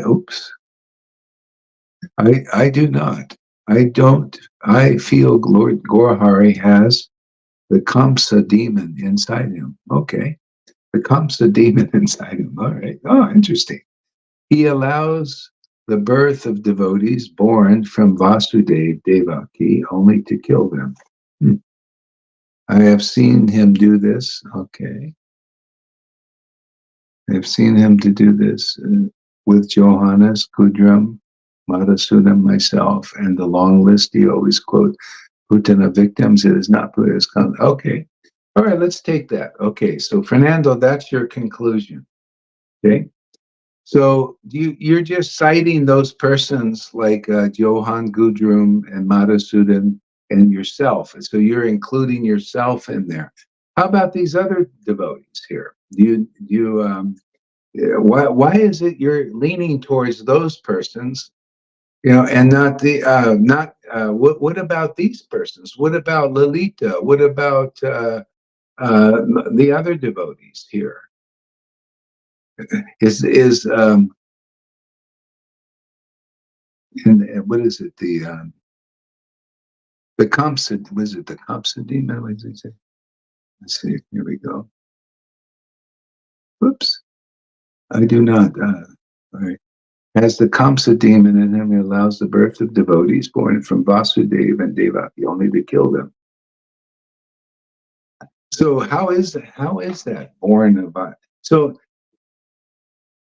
do not. I don't. I feel Lord Gorhari has the Kamsa demon inside him. Okay. The Kamsa demon inside him. All right. Oh, interesting. He allows the birth of devotees born from Vasudeva Devaki only to kill them. I have seen him do this. Okay. I've seen him to do this with Johannes Kudram Madhusudam, myself, and the long list you always quote, Putana victims, it is not Buddha's. Okay. All right, let's take that. Okay, so Fernando, that's your conclusion. Okay. So you're just citing those persons like Johann Gudrum and Madhusudan and yourself. So you're including yourself in there. How about these other devotees here? Why is it you're leaning towards those persons, and not the not what about these persons? What about Lalita? What about the other devotees here? Is and what is it? The Kamsa, was it the Kamsa demon? What did he say? Let's see. Here we go. Whoops. I do not. All right. As the Kamsa demon in him, he allows the birth of devotees born from Vasudeva and Devaki only to kill them. So how is that born of? So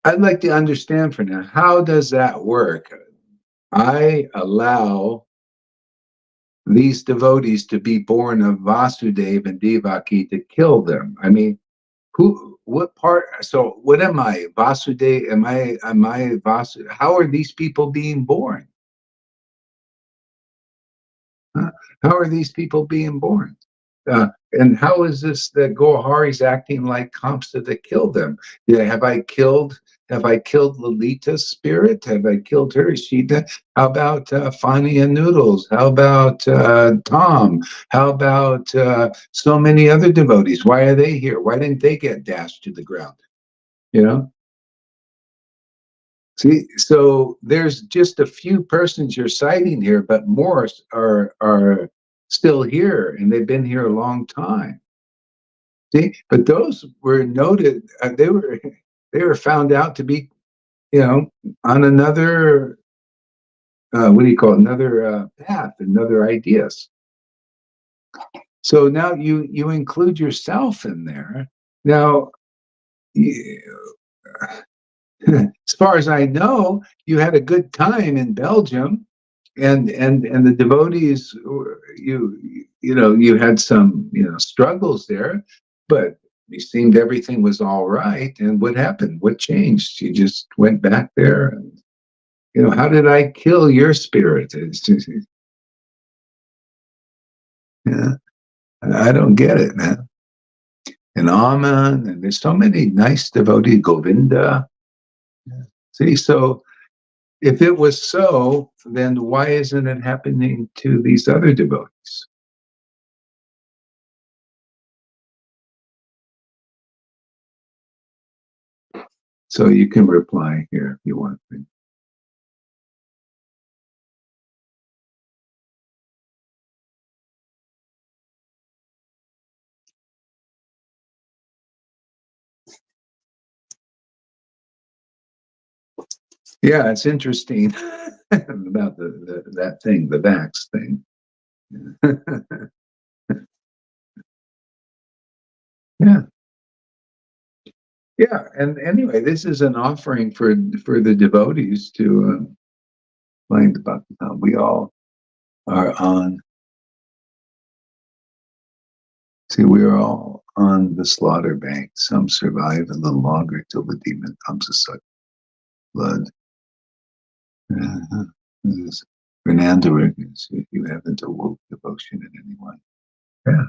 I'd like to understand for now, how does that work? I allow these devotees to be born of Vasudeva and Devaki to kill them. I mean, what part? So what am I? Vasudeva? Am I Vasudeva? How are these people being born? Huh? How are these people being born? And how is this that Gohari's acting like Kamsa to kill them? Yeah, have I killed Lolita's spirit? Have I killed her? How about Fani and Noodles? How about Tom? How about so many other devotees? Why are they here? Why didn't they get dashed to the ground? You know? See, so there's just a few persons you're citing here, but more are still here, and they've been here a long time. See, but those were noted. They were found out to be, on another what do you call it? Another path, another ideas. So now you include yourself in there. Now, as far as I know, you had a good time in Belgium, and the devotees, you had some struggles there, but it seemed everything was all right. And what happened? What changed? You just went back there, and how did I kill your spirit? Yeah, I don't get it, man. And Aman, and there's so many nice devotees, Govinda. See, so if it was so, then why isn't it happening to these other devotees? So you can reply here if you want. Yeah, it's interesting about that thing, the vax thing. Yeah, yeah. And anyway, this is an offering for the devotees to find about how we all are on. See, we are all on the slaughter bank. Some survive a little longer till the demon comes to suck blood. Uh-huh. Fernando, if you haven't awoke devotion in anyone. Yeah.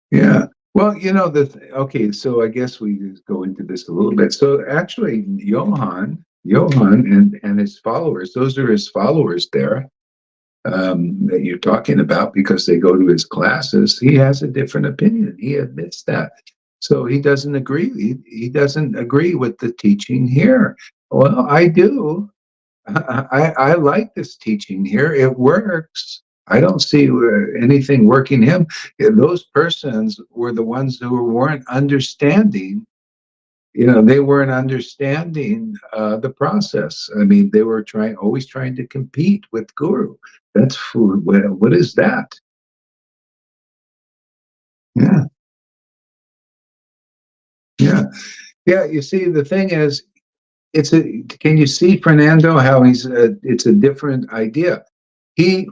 Yeah. Well, okay, so I guess we just go into this a little bit. So actually, Johann and his followers, those are his followers there, that you're talking about because they go to his classes. He has a different opinion. He admits that. So he doesn't agree. He doesn't agree with the teaching here. Well, I do. I like this teaching here. It works. I don't see anything working him. Those persons were the ones who weren't understanding. They weren't understanding the process. I mean, they were always trying to compete with Guru. That's what is that? Yeah. Yeah, you see, the thing is, can you see, Fernando, how it's a different idea. He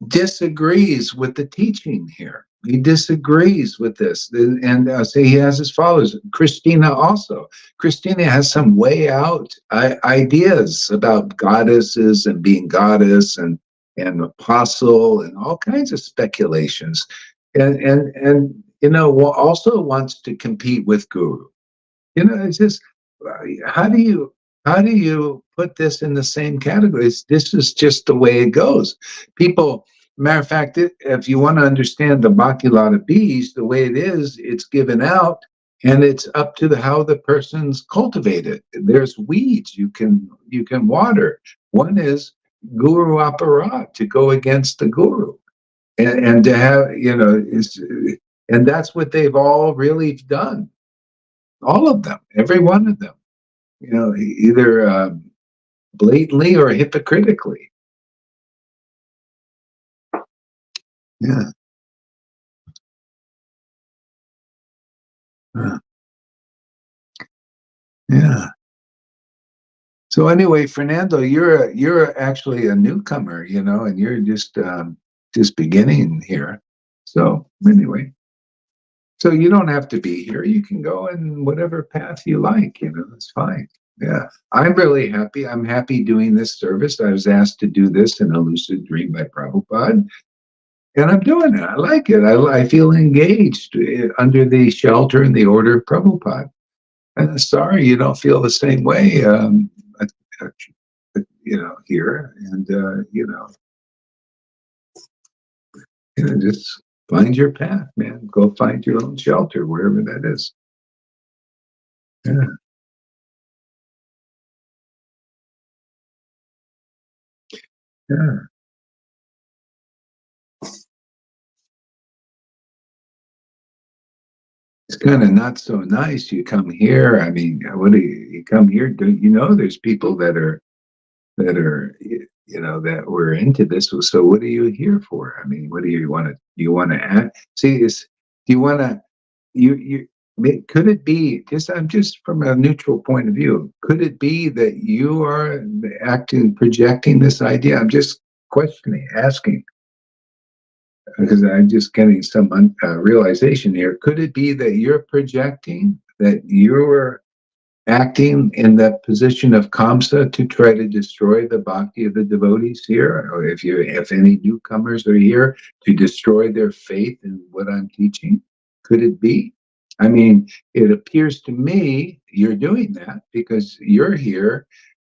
disagrees with the teaching here. He disagrees with this. And say he has his followers. Christina also. Christina has some way out ideas about goddesses and being goddess and apostle and all kinds of speculations. And also wants to compete with guru. It's just, how do you put this in the same categories? This is just the way it goes. People, matter of fact, if you want to understand the Baculata bees, the way it is, it's given out, and it's up to how the person's cultivated. There's weeds you can water. One is guru aparat, to go against the guru, and to have and that's what they've all really done. All of them, every one of them, either blatantly or hypocritically. Yeah. Yeah. Yeah. So anyway, Fernando, you're actually a newcomer, and you're just beginning here. So anyway, so you don't have to be here. You can go in whatever path you like. It's fine. Yeah, I'm really happy. I'm happy doing this service. I was asked to do this in a lucid dream by Prabhupada, and I'm doing it. I like it. I feel engaged under the shelter and the order of Prabhupada. And sorry you don't feel the same way, here. And, just find your path, man. Go find your own shelter, wherever that is. Yeah. Yeah. It's kind of not so nice. You come here. I mean, what do you come here? Don't you know there's people that were into this? So what are you here for? I mean, what do you want to? Do you want to act? See, do you want to? You could it be just? I'm just from a neutral point of view. Could it be that you are acting, projecting this idea? I'm just questioning, asking, because I'm just getting some realization here. Could it be that you're projecting, that you're acting in that position of Kamsa to try to destroy the bhakti of the devotees here, or if any newcomers are here, to destroy their faith in what I'm teaching? Could it be? I mean, it appears to me you're doing that because you're here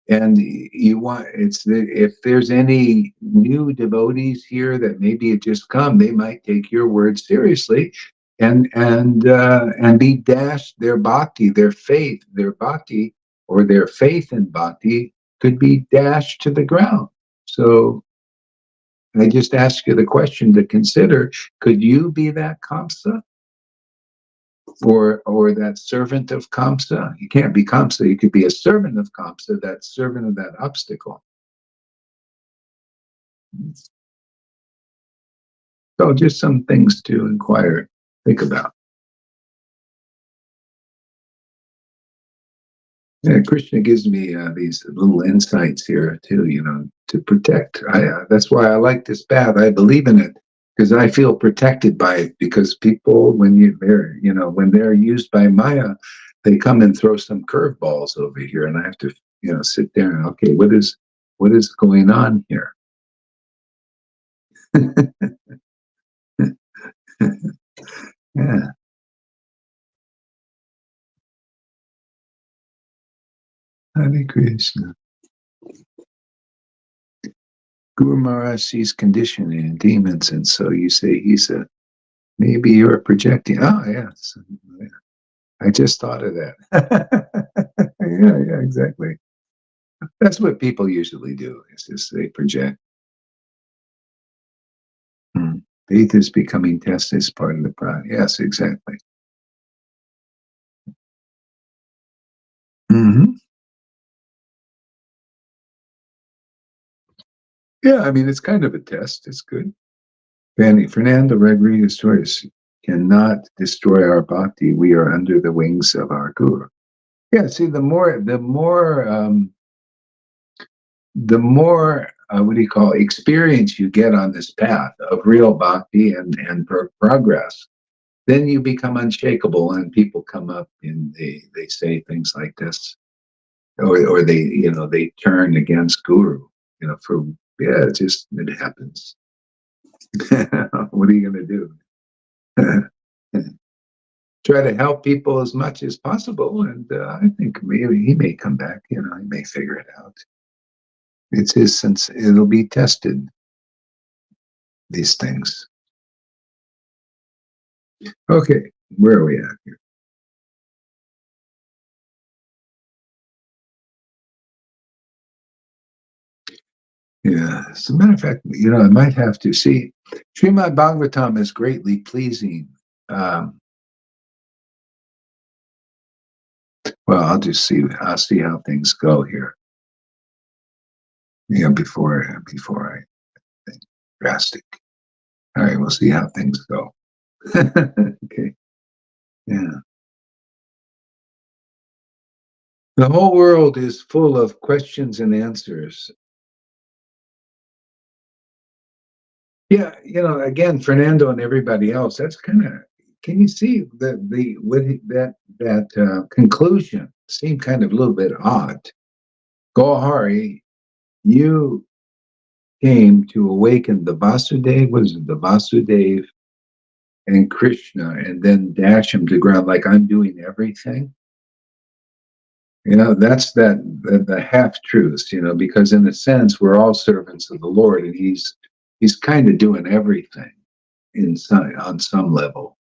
and you want if there's any new devotees here that maybe had just come, they might take your words seriously and be dashed. Their bhakti, their bhakti, or their faith in bhakti could be dashed to the ground. So I just ask you the question to consider: could you be that Kamsa, or that servant of Kamsa? You can't be Kamsa. You could be a servant of Kamsa, that servant of that obstacle. So just some things to inquire, think about. Yeah, Krishna gives me these little insights here too, to protect. That's why I like this path. I believe in it because I feel protected by it. Because people, when they're used by Maya, they come and throw some curveballs over here, and I have to, sit there and okay, what is going on here? Yeah, Hare Krishna. Guru Maharaj sees conditioning and demons, and so you say maybe you're projecting. Oh, yes. I just thought of that. Yeah, exactly. That's what people usually do, is just they project. Faith is becoming tested as part of the process. Yes, exactly. Hmm. Yeah, I mean, it's kind of a test. It's good. Fernando Rodriguez Torres. cannot destroy our bhakti. We are under the wings of our guru. Yeah, see, the more what do you call experience you get on this path of real bhakti and progress, then you become unshakable, and people come up and they say things like this, or they turn against guru, for yeah, it happens. What are you going to do? Try to help people as much as possible, and I think maybe he may come back. He may figure it out. It's his sense. It'll be tested. These things. Okay, where are we at here? Yeah, as a matter of fact, I might have to see. Srimad Bhagavatam is greatly pleasing. Well, I'll just see. I'll see how things go here. Before I think drastic. All right, we'll see how things go. Okay. Yeah. The whole world is full of questions and answers. Yeah, again, Fernando and everybody else. That's kind of. Can you see that conclusion seemed kind of a little bit odd? Gohari, you came to awaken the Vasudev, the Vasudev and Krishna, and then dash him to ground like I'm doing everything. That's the half truths. Because in a sense we're all servants of the Lord, and he's kind of doing everything on some level.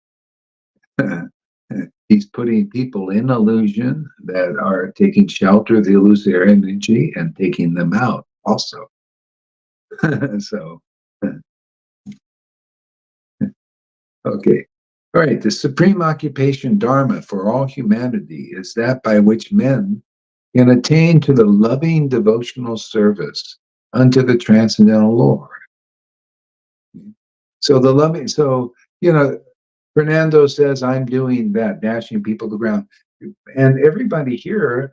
He's putting people in illusion that are taking shelter of the illusory energy and taking them out also. So, okay. All right. The supreme occupation dharma for all humanity is that by which men can attain to the loving devotional service unto the transcendental Lord. Fernando says, I'm doing that, dashing people to the ground. And everybody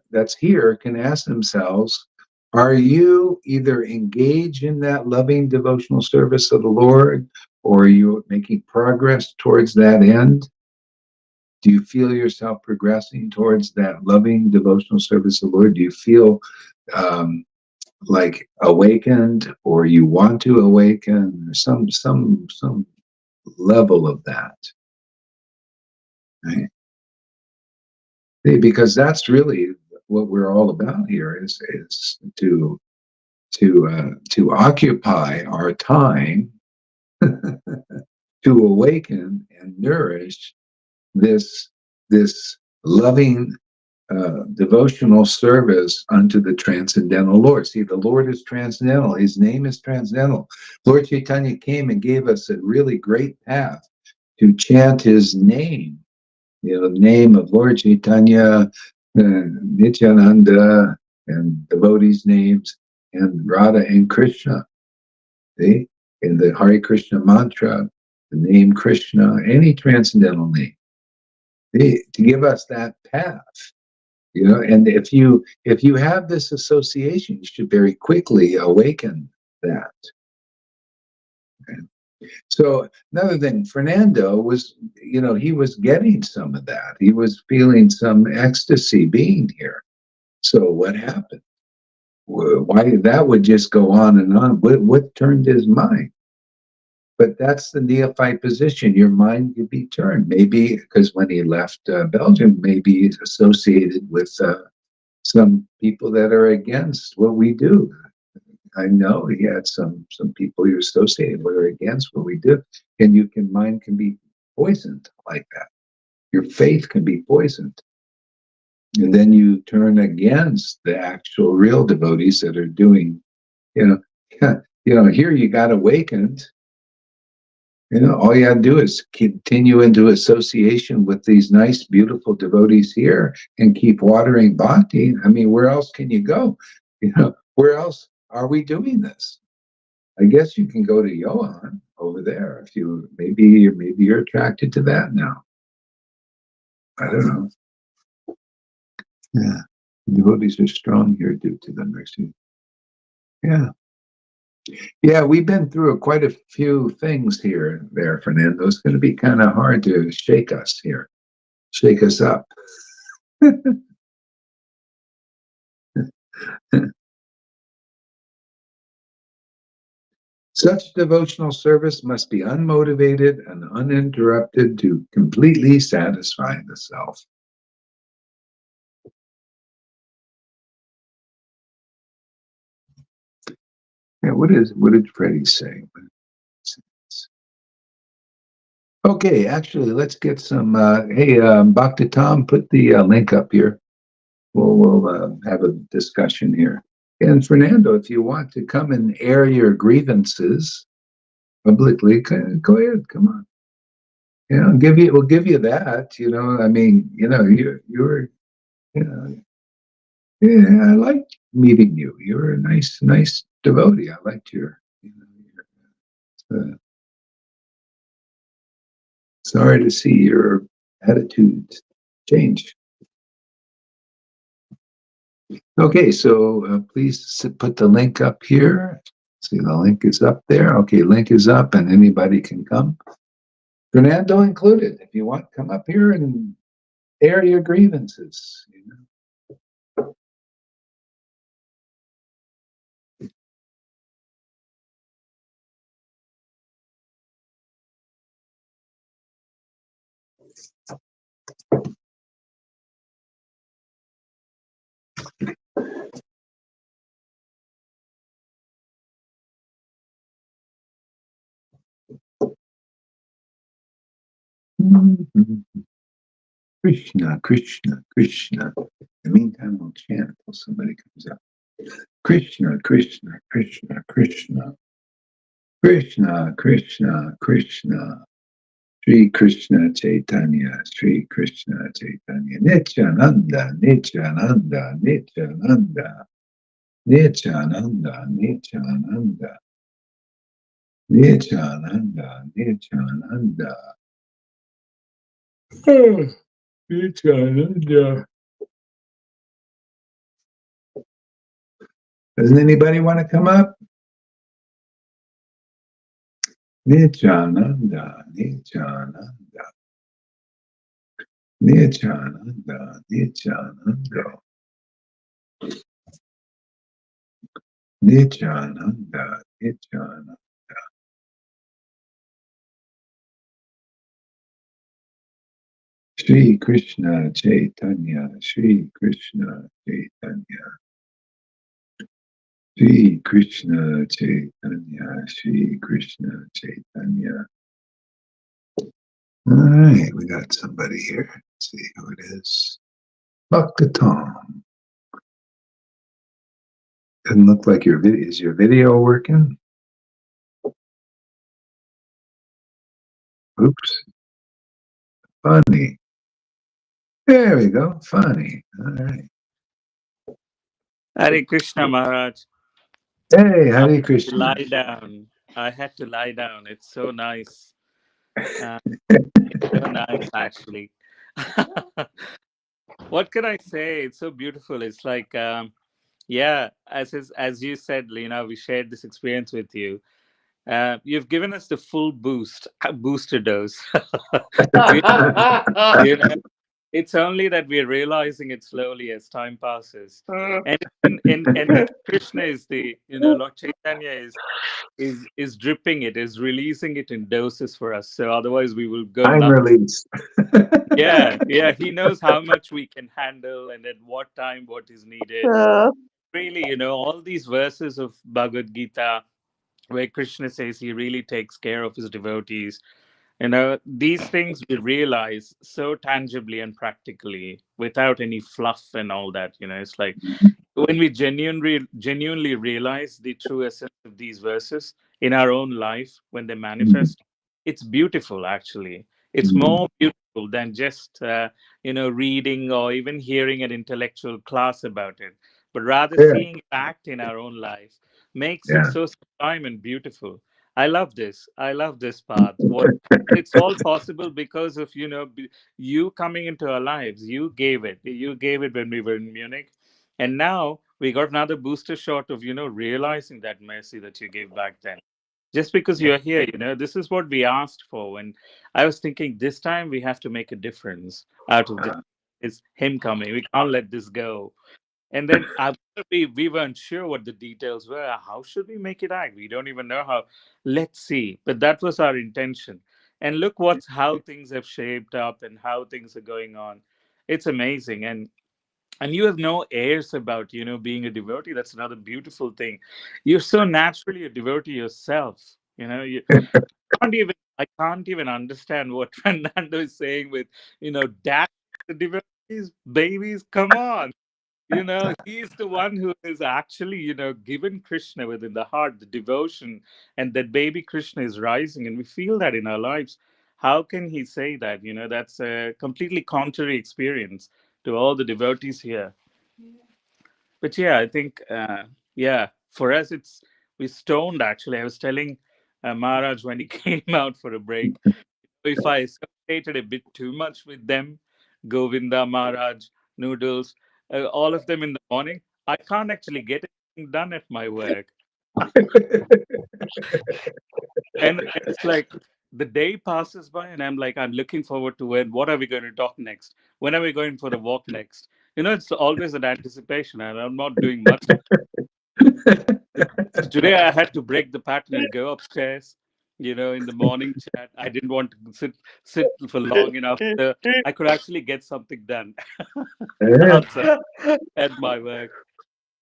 that's here can ask themselves, are you either engaged in that loving devotional service of the Lord, or are you making progress towards that end? Do you feel yourself progressing towards that loving devotional service of the Lord? Do you feel like awakened, or you want to awaken, or some level of that? Right? Because that's really what we're all about here is to occupy our time to awaken and nourish this loving devotional service unto the transcendental Lord. See, the Lord is transcendental. His name is transcendental. Lord Chaitanya came and gave us a really great path to chant his name. The name of Lord Chaitanya, Nityananda, and devotees' names, and Radha and Krishna. See? In the Hare Krishna mantra, the name Krishna, any transcendental name. See? To give us that path. And if you have this association, you should very quickly awaken that. Okay? So another thing, Fernando was, he was getting some of that. He was feeling some ecstasy being here. So what happened? Why that would just go on and on? What turned his mind? But that's the neophyte position. Your mind could be turned. Maybe because when he left Belgium, maybe he's associated with some people that are against what we do. I know he had some people you're associated with are against what we do, and mind can be poisoned like that. Your faith can be poisoned, and then you turn against the actual real devotees that are doing. Here you got awakened. All you got to do is continue into association with these nice, beautiful devotees here, and keep watering bhakti. I mean, where else can you go? Where else are we doing this? I guess you can go to Johan over there if you maybe you're attracted to that now. I don't know. Yeah. The devotees are strong here due to the mercy. Yeah. Yeah, we've been through quite a few things here there, Fernando. It's going to be kind of hard to shake us here, shake us up. Such devotional service must be unmotivated and uninterrupted to completely satisfy the self. Yeah, what did Freddie say? Okay, actually, let's get some. Hey, Bhakti Tom, put the link up here. We'll have a discussion here. And Fernando, if you want to come and air your grievances publicly, go ahead. Come on. You know, we'll give you that. You know, I mean, you know, you're, you know, yeah, I liked meeting you. You're a nice devotee. I liked you know, sorry to see your attitude change. Okay, so please put the link up here. See, the link is up there. Okay, link is up and anybody can come. Fernando included. If you want, come up here and air your grievances. You know? Krishna, Krishna, Krishna. In the meantime, we'll chant until somebody comes up. Krishna, Krishna, Krishna, Krishna. Krishna, Krishna, Krishna. Sri Krishna Chaitanya, Sri Krishna Chaitanya. Nityananda, Nityananda, Nityananda. Nityananda, Nityananda. Nityananda, Nityananda. Oh, Nityananda. Doesn't anybody want to come up? Nityananda, Nityananda. Nityananda, Nityananda. Nityananda, Nityananda. Sri Krishna Chaitanya, Sri Krishna Chaitanya. Sri Krishna Chaitanya, Sri Krishna Chaitanya. All right, we got somebody here. Let's see who it is. Bhakti Tom. Doesn't look like your video. Is your video working? Oops. Funny. There we go. Funny. All right. Hare Krishna Maharaj. Hey, Hare Krishna. Lie down. I had to lie down. It's so nice. It's so nice, actually. What can I say? It's so beautiful. It's like, yeah, as you said, Lena, we shared this experience with you. You've given us the full booster dose. We- you know, it's only that we're realizing it slowly as time passes. And Krishna is the, Lord Chaitanya is dripping it, is releasing it in doses for us. So otherwise we will go I'm nuts. released. Yeah. He knows how much we can handle and at what time what is needed. Really, all these verses of Bhagavad Gita where Krishna says he really takes care of his devotees. These things we realize so tangibly and practically without any fluff and all that. It's like when we genuinely realize the true essence of these verses in our own life when they manifest, it's beautiful. Actually, it's more beautiful than just reading or even hearing an intellectual class about it. but rather Yeah, seeing it act in our own life makes it yeah. so sublime and beautiful. I love this. I love this path. What it's all possible because of you coming into our lives. You gave it. You gave it when we were in Munich, and now we got another booster shot of realizing that mercy that you gave back then. Just because you're here, this is what we asked for. When I was thinking this time we have to make a difference out of this. It's him coming. We can't let this go. And then we weren't sure what the details were. How should we make it act? We don't even know how. Let's see. But that was our intention. And look how things have shaped up and how things are going on. It's amazing. And you have no airs about being a devotee. That's another beautiful thing. You're so naturally a devotee yourself. You I can't even understand what Fernando is saying with dad, the devotees, babies. Come on, he's the one who is actually given Krishna within the heart, the devotion, and that baby Krishna is rising, and we feel that in our lives. How can he say that? That's a completely contrary experience to all the devotees here. But yeah, I think yeah, for us we stoned. Actually, I was telling Maharaj when he came out for a break, if I associated a bit too much with them, Govinda, Maharaj, Noodles, all of them in the morning, I can't actually get anything done at my work. And it's like the day passes by, and I'm like, I'm looking forward to what are we going to talk next? When are we going for the walk next? It's always an anticipation, and I'm not doing much. So today I had to break the pattern and go upstairs. In the morning chat, I didn't want to sit for long enough. So I could actually get something done Yeah. outside at my work.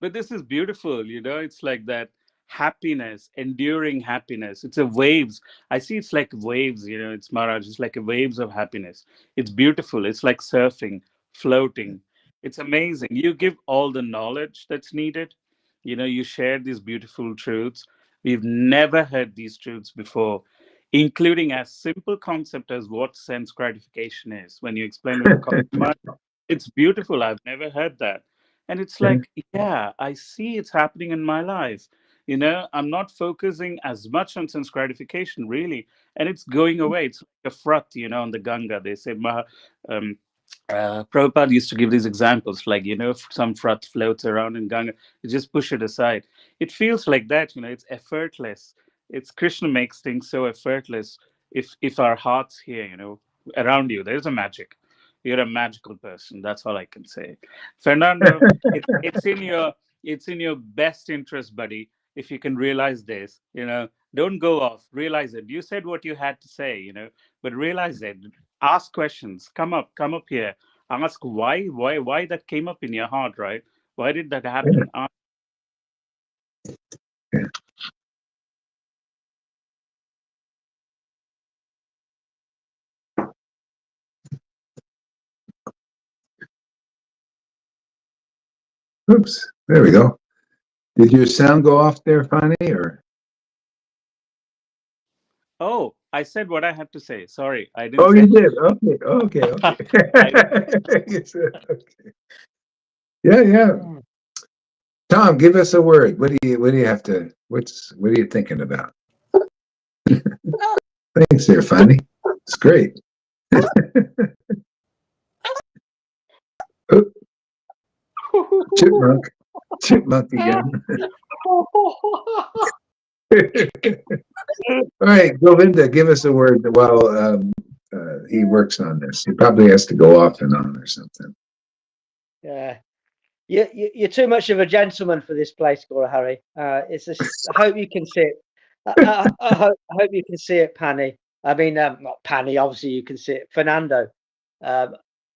But this is beautiful. It's like that happiness, enduring happiness. It's a waves. I see it's like waves. It's Maharaj. It's like a waves of happiness. It's beautiful. It's like surfing, floating. It's amazing. You give all the knowledge that's needed. You share these beautiful truths. We've never heard these truths before, including as simple concept as what sense gratification is. When you explain with the it's beautiful. I've never heard that. And it's like, yeah, I see it's happening in my life. I'm not focusing as much on sense gratification, really. And it's going away. It's like a frat, on the Ganga. They say, um, Prabhupada used to give these examples, like, if some frat floats around in Ganga, you just push it aside. It feels like that, it's effortless. It's Krishna makes things so effortless. If our hearts here, around you, there's a magic. You're a magical person. That's all I can say. Fernando, it's in your best interest, buddy. If you can realize this, don't go off. Realize it. You said what you had to say, but realize it. Ask questions. Come up here. Ask why that came up in your heart, right? Why did that happen? Oops, there we go. Did your sound go off there, Fanny, or? Oh, I said what I had to say. Sorry, I didn't Oh, you say. did. Okay, okay. I, You said, okay. Yeah, yeah. Tom, give us a word. What do you have to? What are you thinking about? Thanks, there, Fanny. It's great. Oh, chipmunk again. All right, Govinda, give us a word while he works on this. He probably has to go off and on or something. Yeah, you're too much of a gentleman for this place, Gora Harry. It's just, I hope you can see it. I hope you can see it, Panny. I mean, not Panny. Obviously, you can see it, Fernando. Um,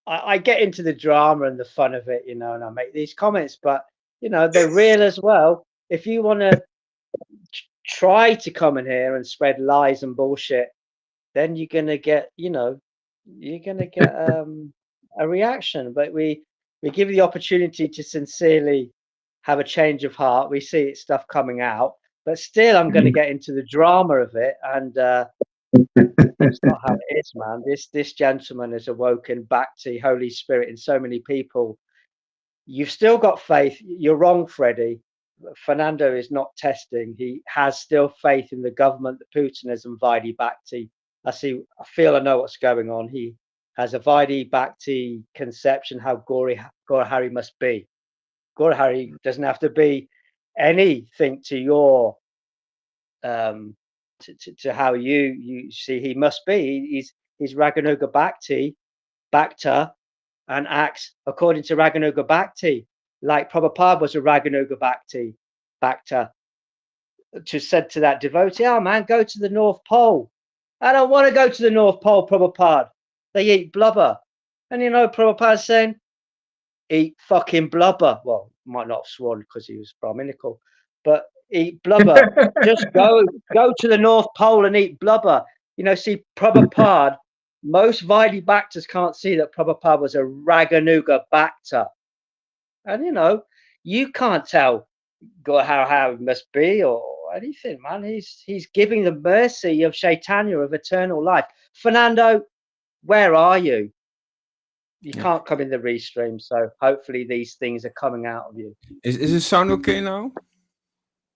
I get into the drama and the fun of it, and I make these comments, but they're real as well. If you want to try to come in here and spread lies and bullshit, then you're gonna get, a reaction. But we give you the opportunity to sincerely have a change of heart. We see stuff coming out, but still, I'm going to get into the drama of it, and that's not how it is, man. This gentleman has awoken back to Holy Spirit in so many people. You've still got faith. You're wrong, Freddie. Fernando is not testing. He has still faith in the government, the Putinism, Vaidhi Bhakti. I feel I know what's going on. He has a Vaidhi Bhakti conception how Gaurahari must be. Gaurahari doesn't have to be anything to your to how you see he must be. He's Raganuga Bhakti, Bhakta, and acts according to Raganuga Bhakti, like Prabhupada was a Raganuga Bhakti, Bhakta, to said to that devotee, oh man, go to the North Pole. I don't want to go to the North Pole, Prabhupada. They eat blubber. And you know, Prabhupada's saying, eat fucking blubber. Well, might not have sworn because he was Brahminical, but eat blubber. Just go to the North Pole and eat blubber. You know, see, Prabhupada, most Vaidhi Bhaktas can't see that Prabhupada was a Raganuga Bhakta. And, you know, you can't tell how it must be or anything, man. He's giving the mercy of Chaitanya, of eternal life. Fernando, where are you? You can't come in the restream, so hopefully these things are coming out of you. Is it sound okay now?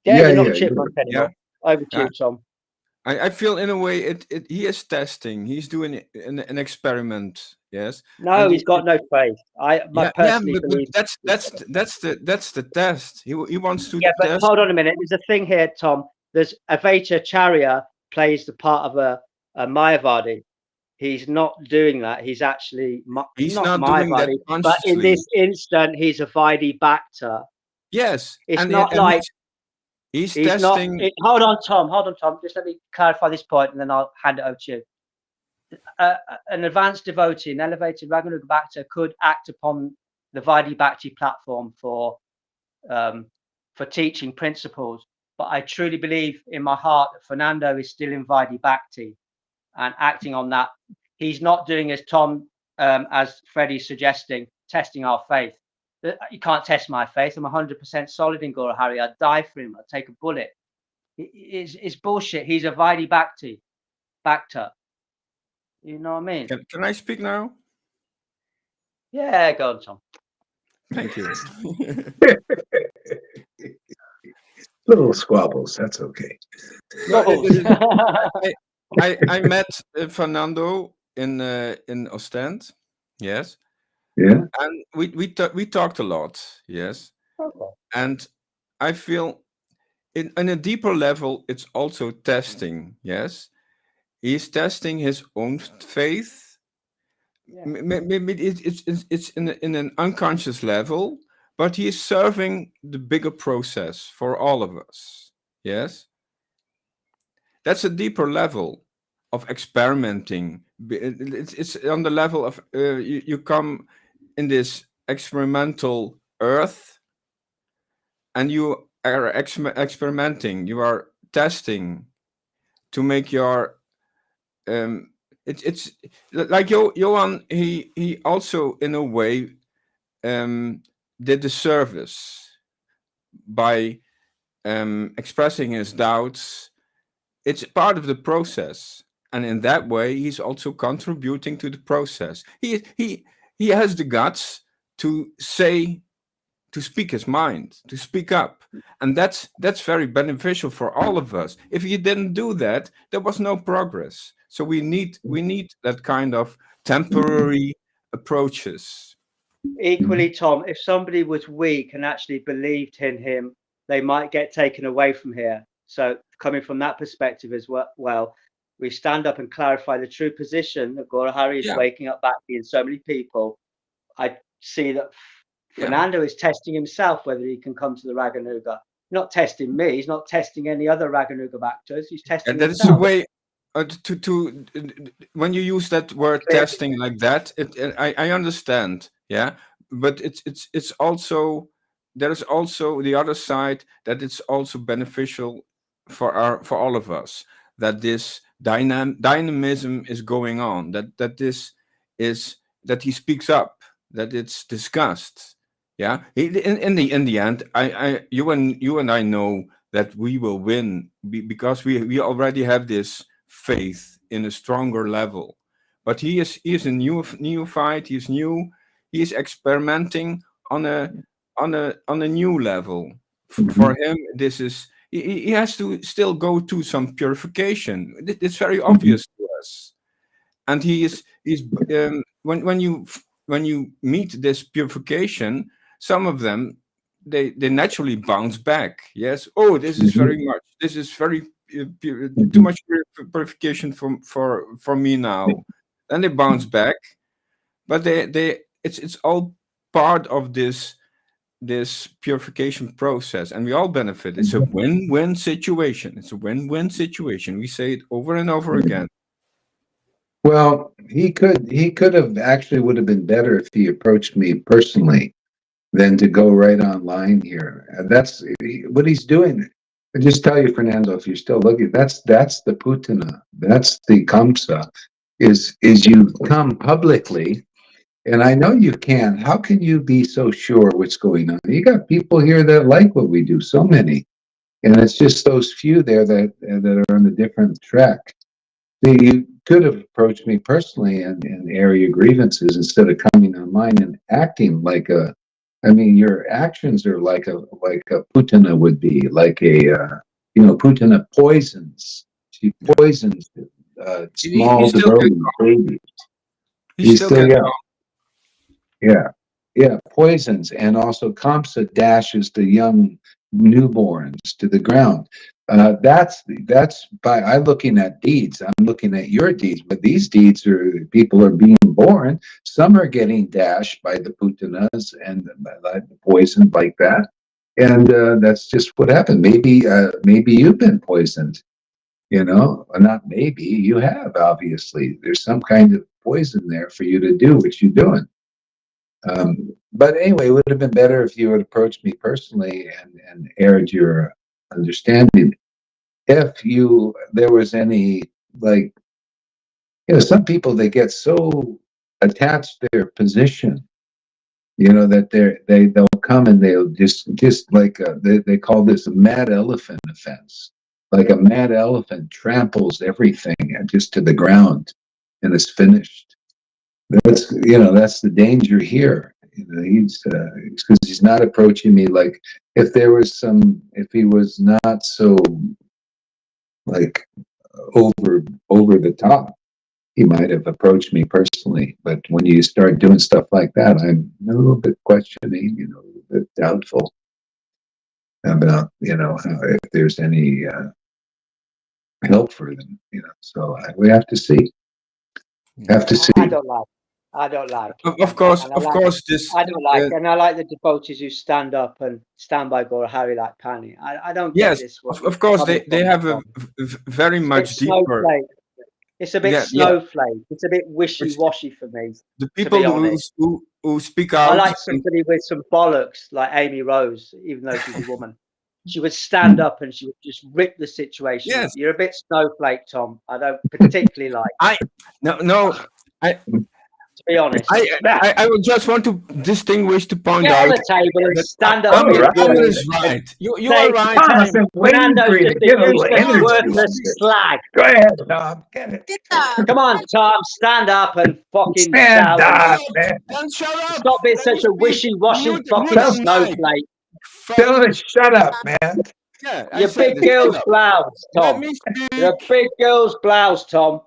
Yeah, you're not chipmunk anymore. Over to you, Tom. I feel in a way he is testing. He's doing an experiment. Yes. No, he's got no faith. I personally believe that's the test. He wants to. Yeah, but test. hold on a minute. There's a thing here, Tom. There's Advaita Charya plays the part of a Mayavadi. He's not doing that. He's actually he's not doing that Mayavadi, but in this instant, he's a Vaidhi Bhakta. Yes, it's not like he's testing. Hold on, Tom. Just let me clarify this point, and then I'll hand it over to you. An advanced devotee, an elevated Raganuga Bhakta, could act upon the Vaidhi Bhakti platform for teaching principles. But I truly believe in my heart that Fernando is still in Vaidhi Bhakti and acting on that. He's not doing as Tom, as Freddie's suggesting, testing our faith. You can't test my faith. I'm 100% solid in Gaurahari. I'd die for him. I'd take a bullet. It's bullshit. He's a Vaidhi Bhakti, Bhakta. You know what I mean? Can I speak now? Yeah, go on, Tom. Thank you. Little squabbles, that's okay. I met Fernando in Ostend. Yes. Yeah. And we talked a lot. Yes. Okay. And I feel in a deeper level, it's also testing. Yes. He's testing his own faith. Yeah. Maybe it's in an unconscious level, but he is serving the bigger process for all of us. Yes. That's a deeper level of experimenting. It's on the level of you come in this experimental earth, and you are experimenting. You are testing to make your it's like Johan. He also in a way did the service by expressing his doubts. It's part of the process, and in that way, he's also contributing to the process. He has the guts to speak his mind, to speak up, and that's very beneficial for all of us. If he didn't do that, there was no progress. So we need that kind of temporary approaches. Equally, Tom, if somebody was weak and actually believed in him, they might get taken away from here. So coming from that perspective as well, we stand up and clarify the true position that Gaurahari is waking up Bhakti in so many people. I see that Fernando is testing himself whether he can come to the Raganuga. Not testing me. He's not testing any other Raganuga Bhaktas. He's testing himself. That is a way to when you use that word testing like that. I understand. Yeah, but it's also there's also the other side that it's also beneficial for all of us, that this dynamism is going on, that this is that he speaks up, that it's discussed. Yeah, in the end, you and I know that we will win because we already have this faith in a stronger level. But he is a neophyte. He's new. He is experimenting on a new level. For him, this is he has to still go to some purification. It's very obvious to us, and he's when you meet this purification, some of them they naturally bounce back. Yes, oh, this is very much. This is very too much purification for me now. Then they bounce back, but it's all part of this purification process, and we all benefit. It's a win-win situation. It's a win-win situation. We say it over and over again. Well, he could have actually would have been better if he approached me personally than to go right online here. And that's what he's doing. I just tell you, Fernando, if you're still looking, that's the Putina, that's the Kamsa, is you come publicly, and I know you can. How can you be so sure what's going on? You got people here that like what we do, so many, and it's just those few there that are on a different track. You could have approached me personally and air your grievances instead of coming online and acting like a. I mean, your actions are like a Putina would be, like a Putina poisons. She poisons small He still developing babies. He still still gets yeah, poisons, and also Kamsa dashes the young newborns to the ground. That's by I looking at deeds. I'm looking at your deeds, but these deeds are people are being born. Some are getting dashed by the Putinas and poisoned like that, and that's just what happened. Maybe you've been poisoned. Not maybe you have. Obviously, there's some kind of poison there for you to do what you're doing. But anyway, it would have been better if you had approached me personally and aired your understanding. If there was any, like, some people, they get so attached to their position, that they'll come and they'll just like they call this a mad elephant offense. Like a mad elephant tramples everything and just to the ground, and it's finished. That's the danger here. He's because he's not approaching me like if he was not so like over the top, he might have approached me personally. But when you start doing stuff like that, I'm a little bit questioning, a little bit doubtful about if there's any help for them. So we have to see. Have to see. I don't like. Of course, this. I don't like, and I like the devotees who stand up and stand by Gora Hari like Pani. I don't get this. Of course, they have a very much deeper. It's a bit snowflake. It's a bit wishy-washy for me. The people who speak out. I like somebody with some bollocks, like Amy Rose, even though she's a woman. She would stand up and she would just rip the situation. Yes. You're a bit snowflake, Tom. I don't particularly like. To be honest, I would just want to distinguish to point Get out. on the table and stand up. Alan is right. You are right. Fernando's just a useless, worthless slag. Go ahead, Tom. Get it. Come on, Tom. Stand up and fucking Stand up, man. Shut up. Stop being such a wishy-washy fucking snowflake. Tell him, shut up, man. Yeah, Your big girl's blouse, Tom. Your big girl's blouse, Tom.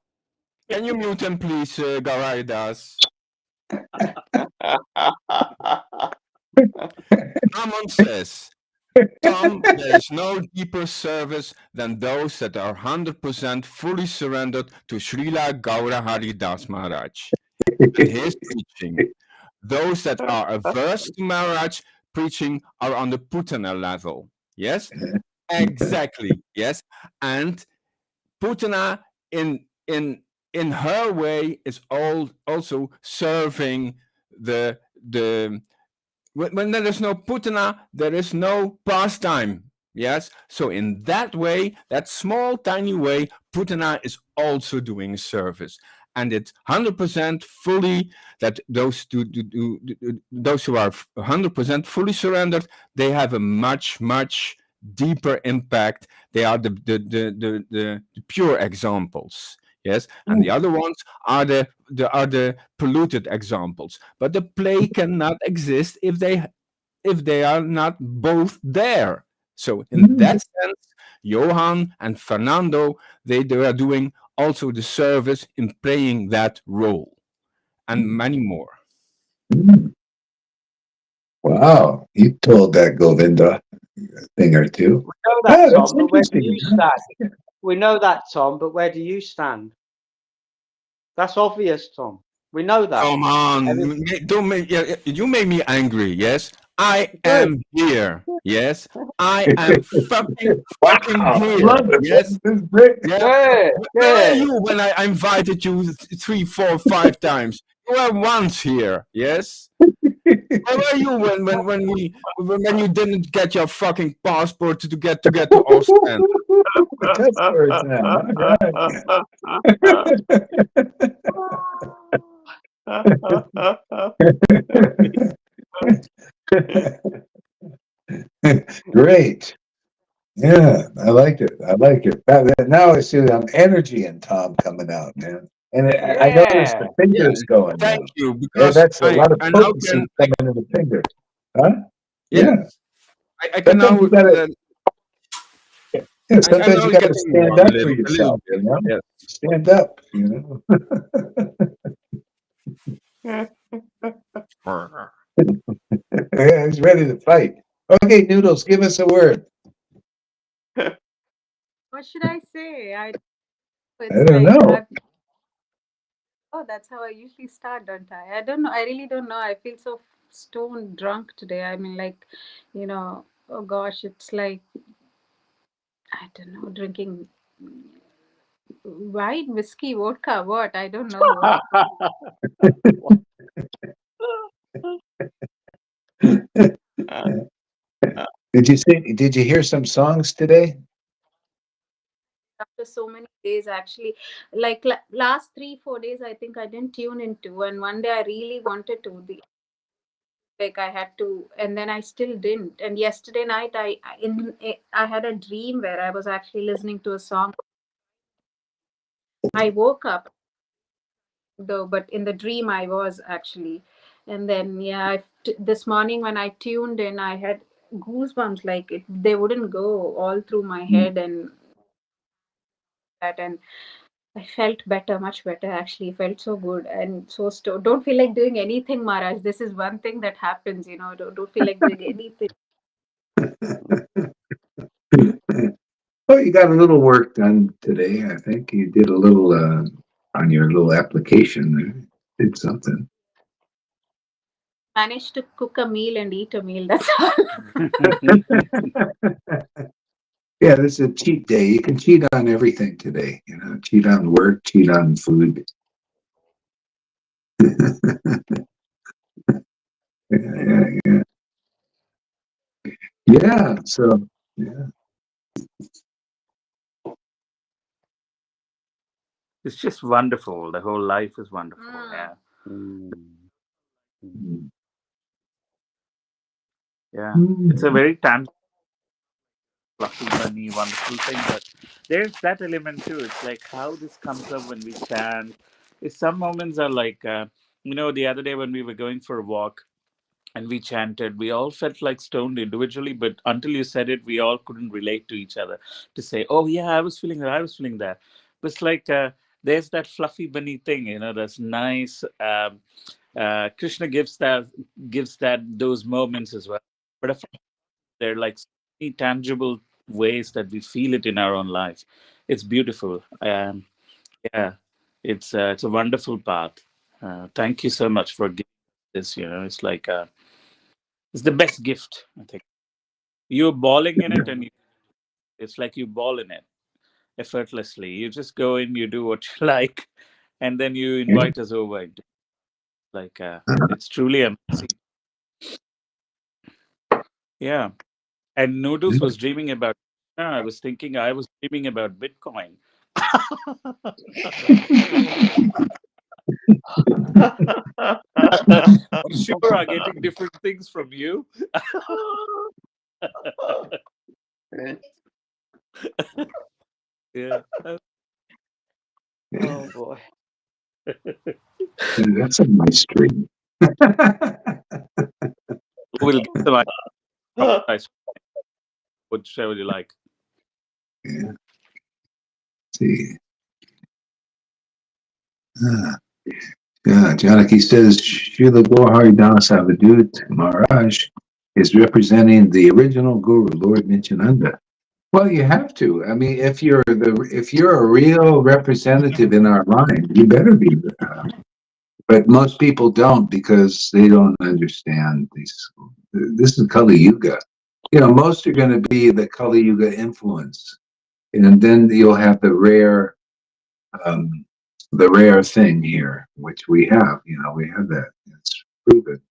Can you mute him, please, Garaidas? Ramon says, Tom, there is no deeper service than those that are 100% fully surrendered to Srila Gaura Hari Das Maharaj and his teaching. Those that are averse to Maharaj preaching are on the Putana level. Yes? Exactly. Yes. And Putana in her way is also serving the when there is no Putana, there is no pastime. Yes, so in that way, that small tiny way, Putana is also doing service, and it's 100% fully that those who are 100% fully surrendered, they have a much deeper impact. They are the pure examples. Yes, and the other ones are the polluted examples. But the play cannot exist if they are not both there. So in that sense, Johan and Fernando, they are doing also the service in playing that role, and many more. Wow, you told that Govinda a thing or two. We know Ah, that, that's Tom, but where do interesting. you stand? We know that, Tom, but where do you stand? That's obvious, Tom. We know that. Come on, Every- don't make you made me angry. Yes, I Good. am here. Yes, I am fucking Wow, I here. love it. Yes, This is great. yeah. Good. Where were Good. you when I invited you 3, 4, 5 times? You were once here. Yes. Where were you when you didn't get your fucking passport to get to Ostend? Test words now. Great. Yeah, I like it. I like it. Now I see energy in Tom coming out, man. And I noticed the Yeah. Yeah. fingers going Thank now. you, Yeah, because that's a lot of I now potency can coming in the finger. Huh? yeah Yeah. I can Sometimes now you gotta. Yeah, I'm sometimes now you gotta getting stand warm up for a little yourself. bit. You know, Yes. stand up. You know. Yeah, he's ready to fight. Okay, Noodles, give us a word. What should I say? I It's don't like know. oh, that's how I usually start, don't I? I don't know. I really don't know. I feel so stone drunk today. I mean, like, oh gosh, it's like, I don't know, drinking wine, whiskey, vodka, what? I don't know what. Did you sing? Did you hear some songs today? After so many days, actually, like last 3, 4 days, I think I didn't tune into, and one day I really wanted to. Like I had to, and then I still didn't. And yesterday night, I had a dream where I was actually listening to a song. I woke up though, but in the dream I was actually, and then yeah, this morning when I tuned in, I had goosebumps. Like they wouldn't go all through my head and that, and I felt better, much better actually. Felt so good and so don't feel like doing anything, Maharaj. This is one thing that happens, don't feel like doing anything. Oh, you got a little work done today. I think you did a little on your little application there. Did something. Managed to cook a meal and eat a meal. That's all. Yeah, this is a cheat day. You can cheat on everything today. Cheat on work, cheat on food. Yeah. Yeah. So yeah. It's just wonderful. The whole life is wonderful. Mm. Yeah. Mm. Yeah. It's a very tangible, fluffy, bunny, wonderful thing. But there's that element too. It's like how this comes up when we chant. Some moments are like, the other day when we were going for a walk and we chanted, we all felt like stoned individually, but until you said it, we all couldn't relate to each other to say, oh, yeah, I was feeling that. I was feeling that. But it's like, there's that fluffy bunny thing, that's nice. Krishna gives that those moments as well. But they're like so many tangible ways that we feel it in our own life. It's beautiful. Yeah, it's a wonderful path. Thank you so much for giving this. It's like it's the best gift. I think you're balling in it, and it's like you ball in it effortlessly. You just go in, you do what you like, and then you invite us over. Like it's truly amazing. Yeah. And Noodles was dreaming about. I was thinking I was dreaming about Bitcoin. We sure are getting different things from you. Yeah. Oh boy. That's a nice dream. We'll get some ice, whichever you like. Yeah. See. Yeah, Janaki says Srila Gohari Das Avadut Maharaj is representing the original Guru, Lord Nityananda. Well, you have to. I mean, if you're a real representative in our line, you better be. But most people don't because they don't understand these. This is Kali Yuga. You know, most are going to be the Kali Yuga influence, and then you'll have the rare thing here, which we have. You know, we have that. It's proven.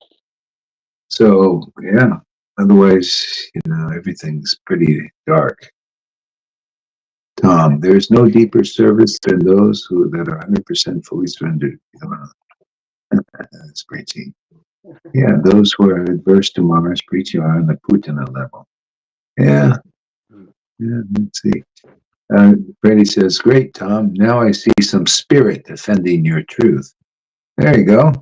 So yeah. Otherwise, you know, everything's pretty dark. Tom, there's no deeper service than those that are 100% fully surrendered. That's preaching. Yeah, those who are adverse to Mars preaching are on the Putana level. Yeah. Yeah, let's see. Freddie says, great, Tom. Now I see some spirit defending your truth. There you go.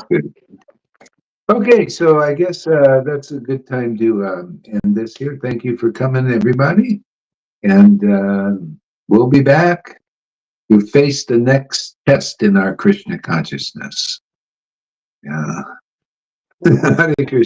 Good. Okay, so I guess that's a good time to end this here. Thank you for coming, everybody. And we'll be back to face the next test in our Krishna consciousness. Yeah. Hare Krishna.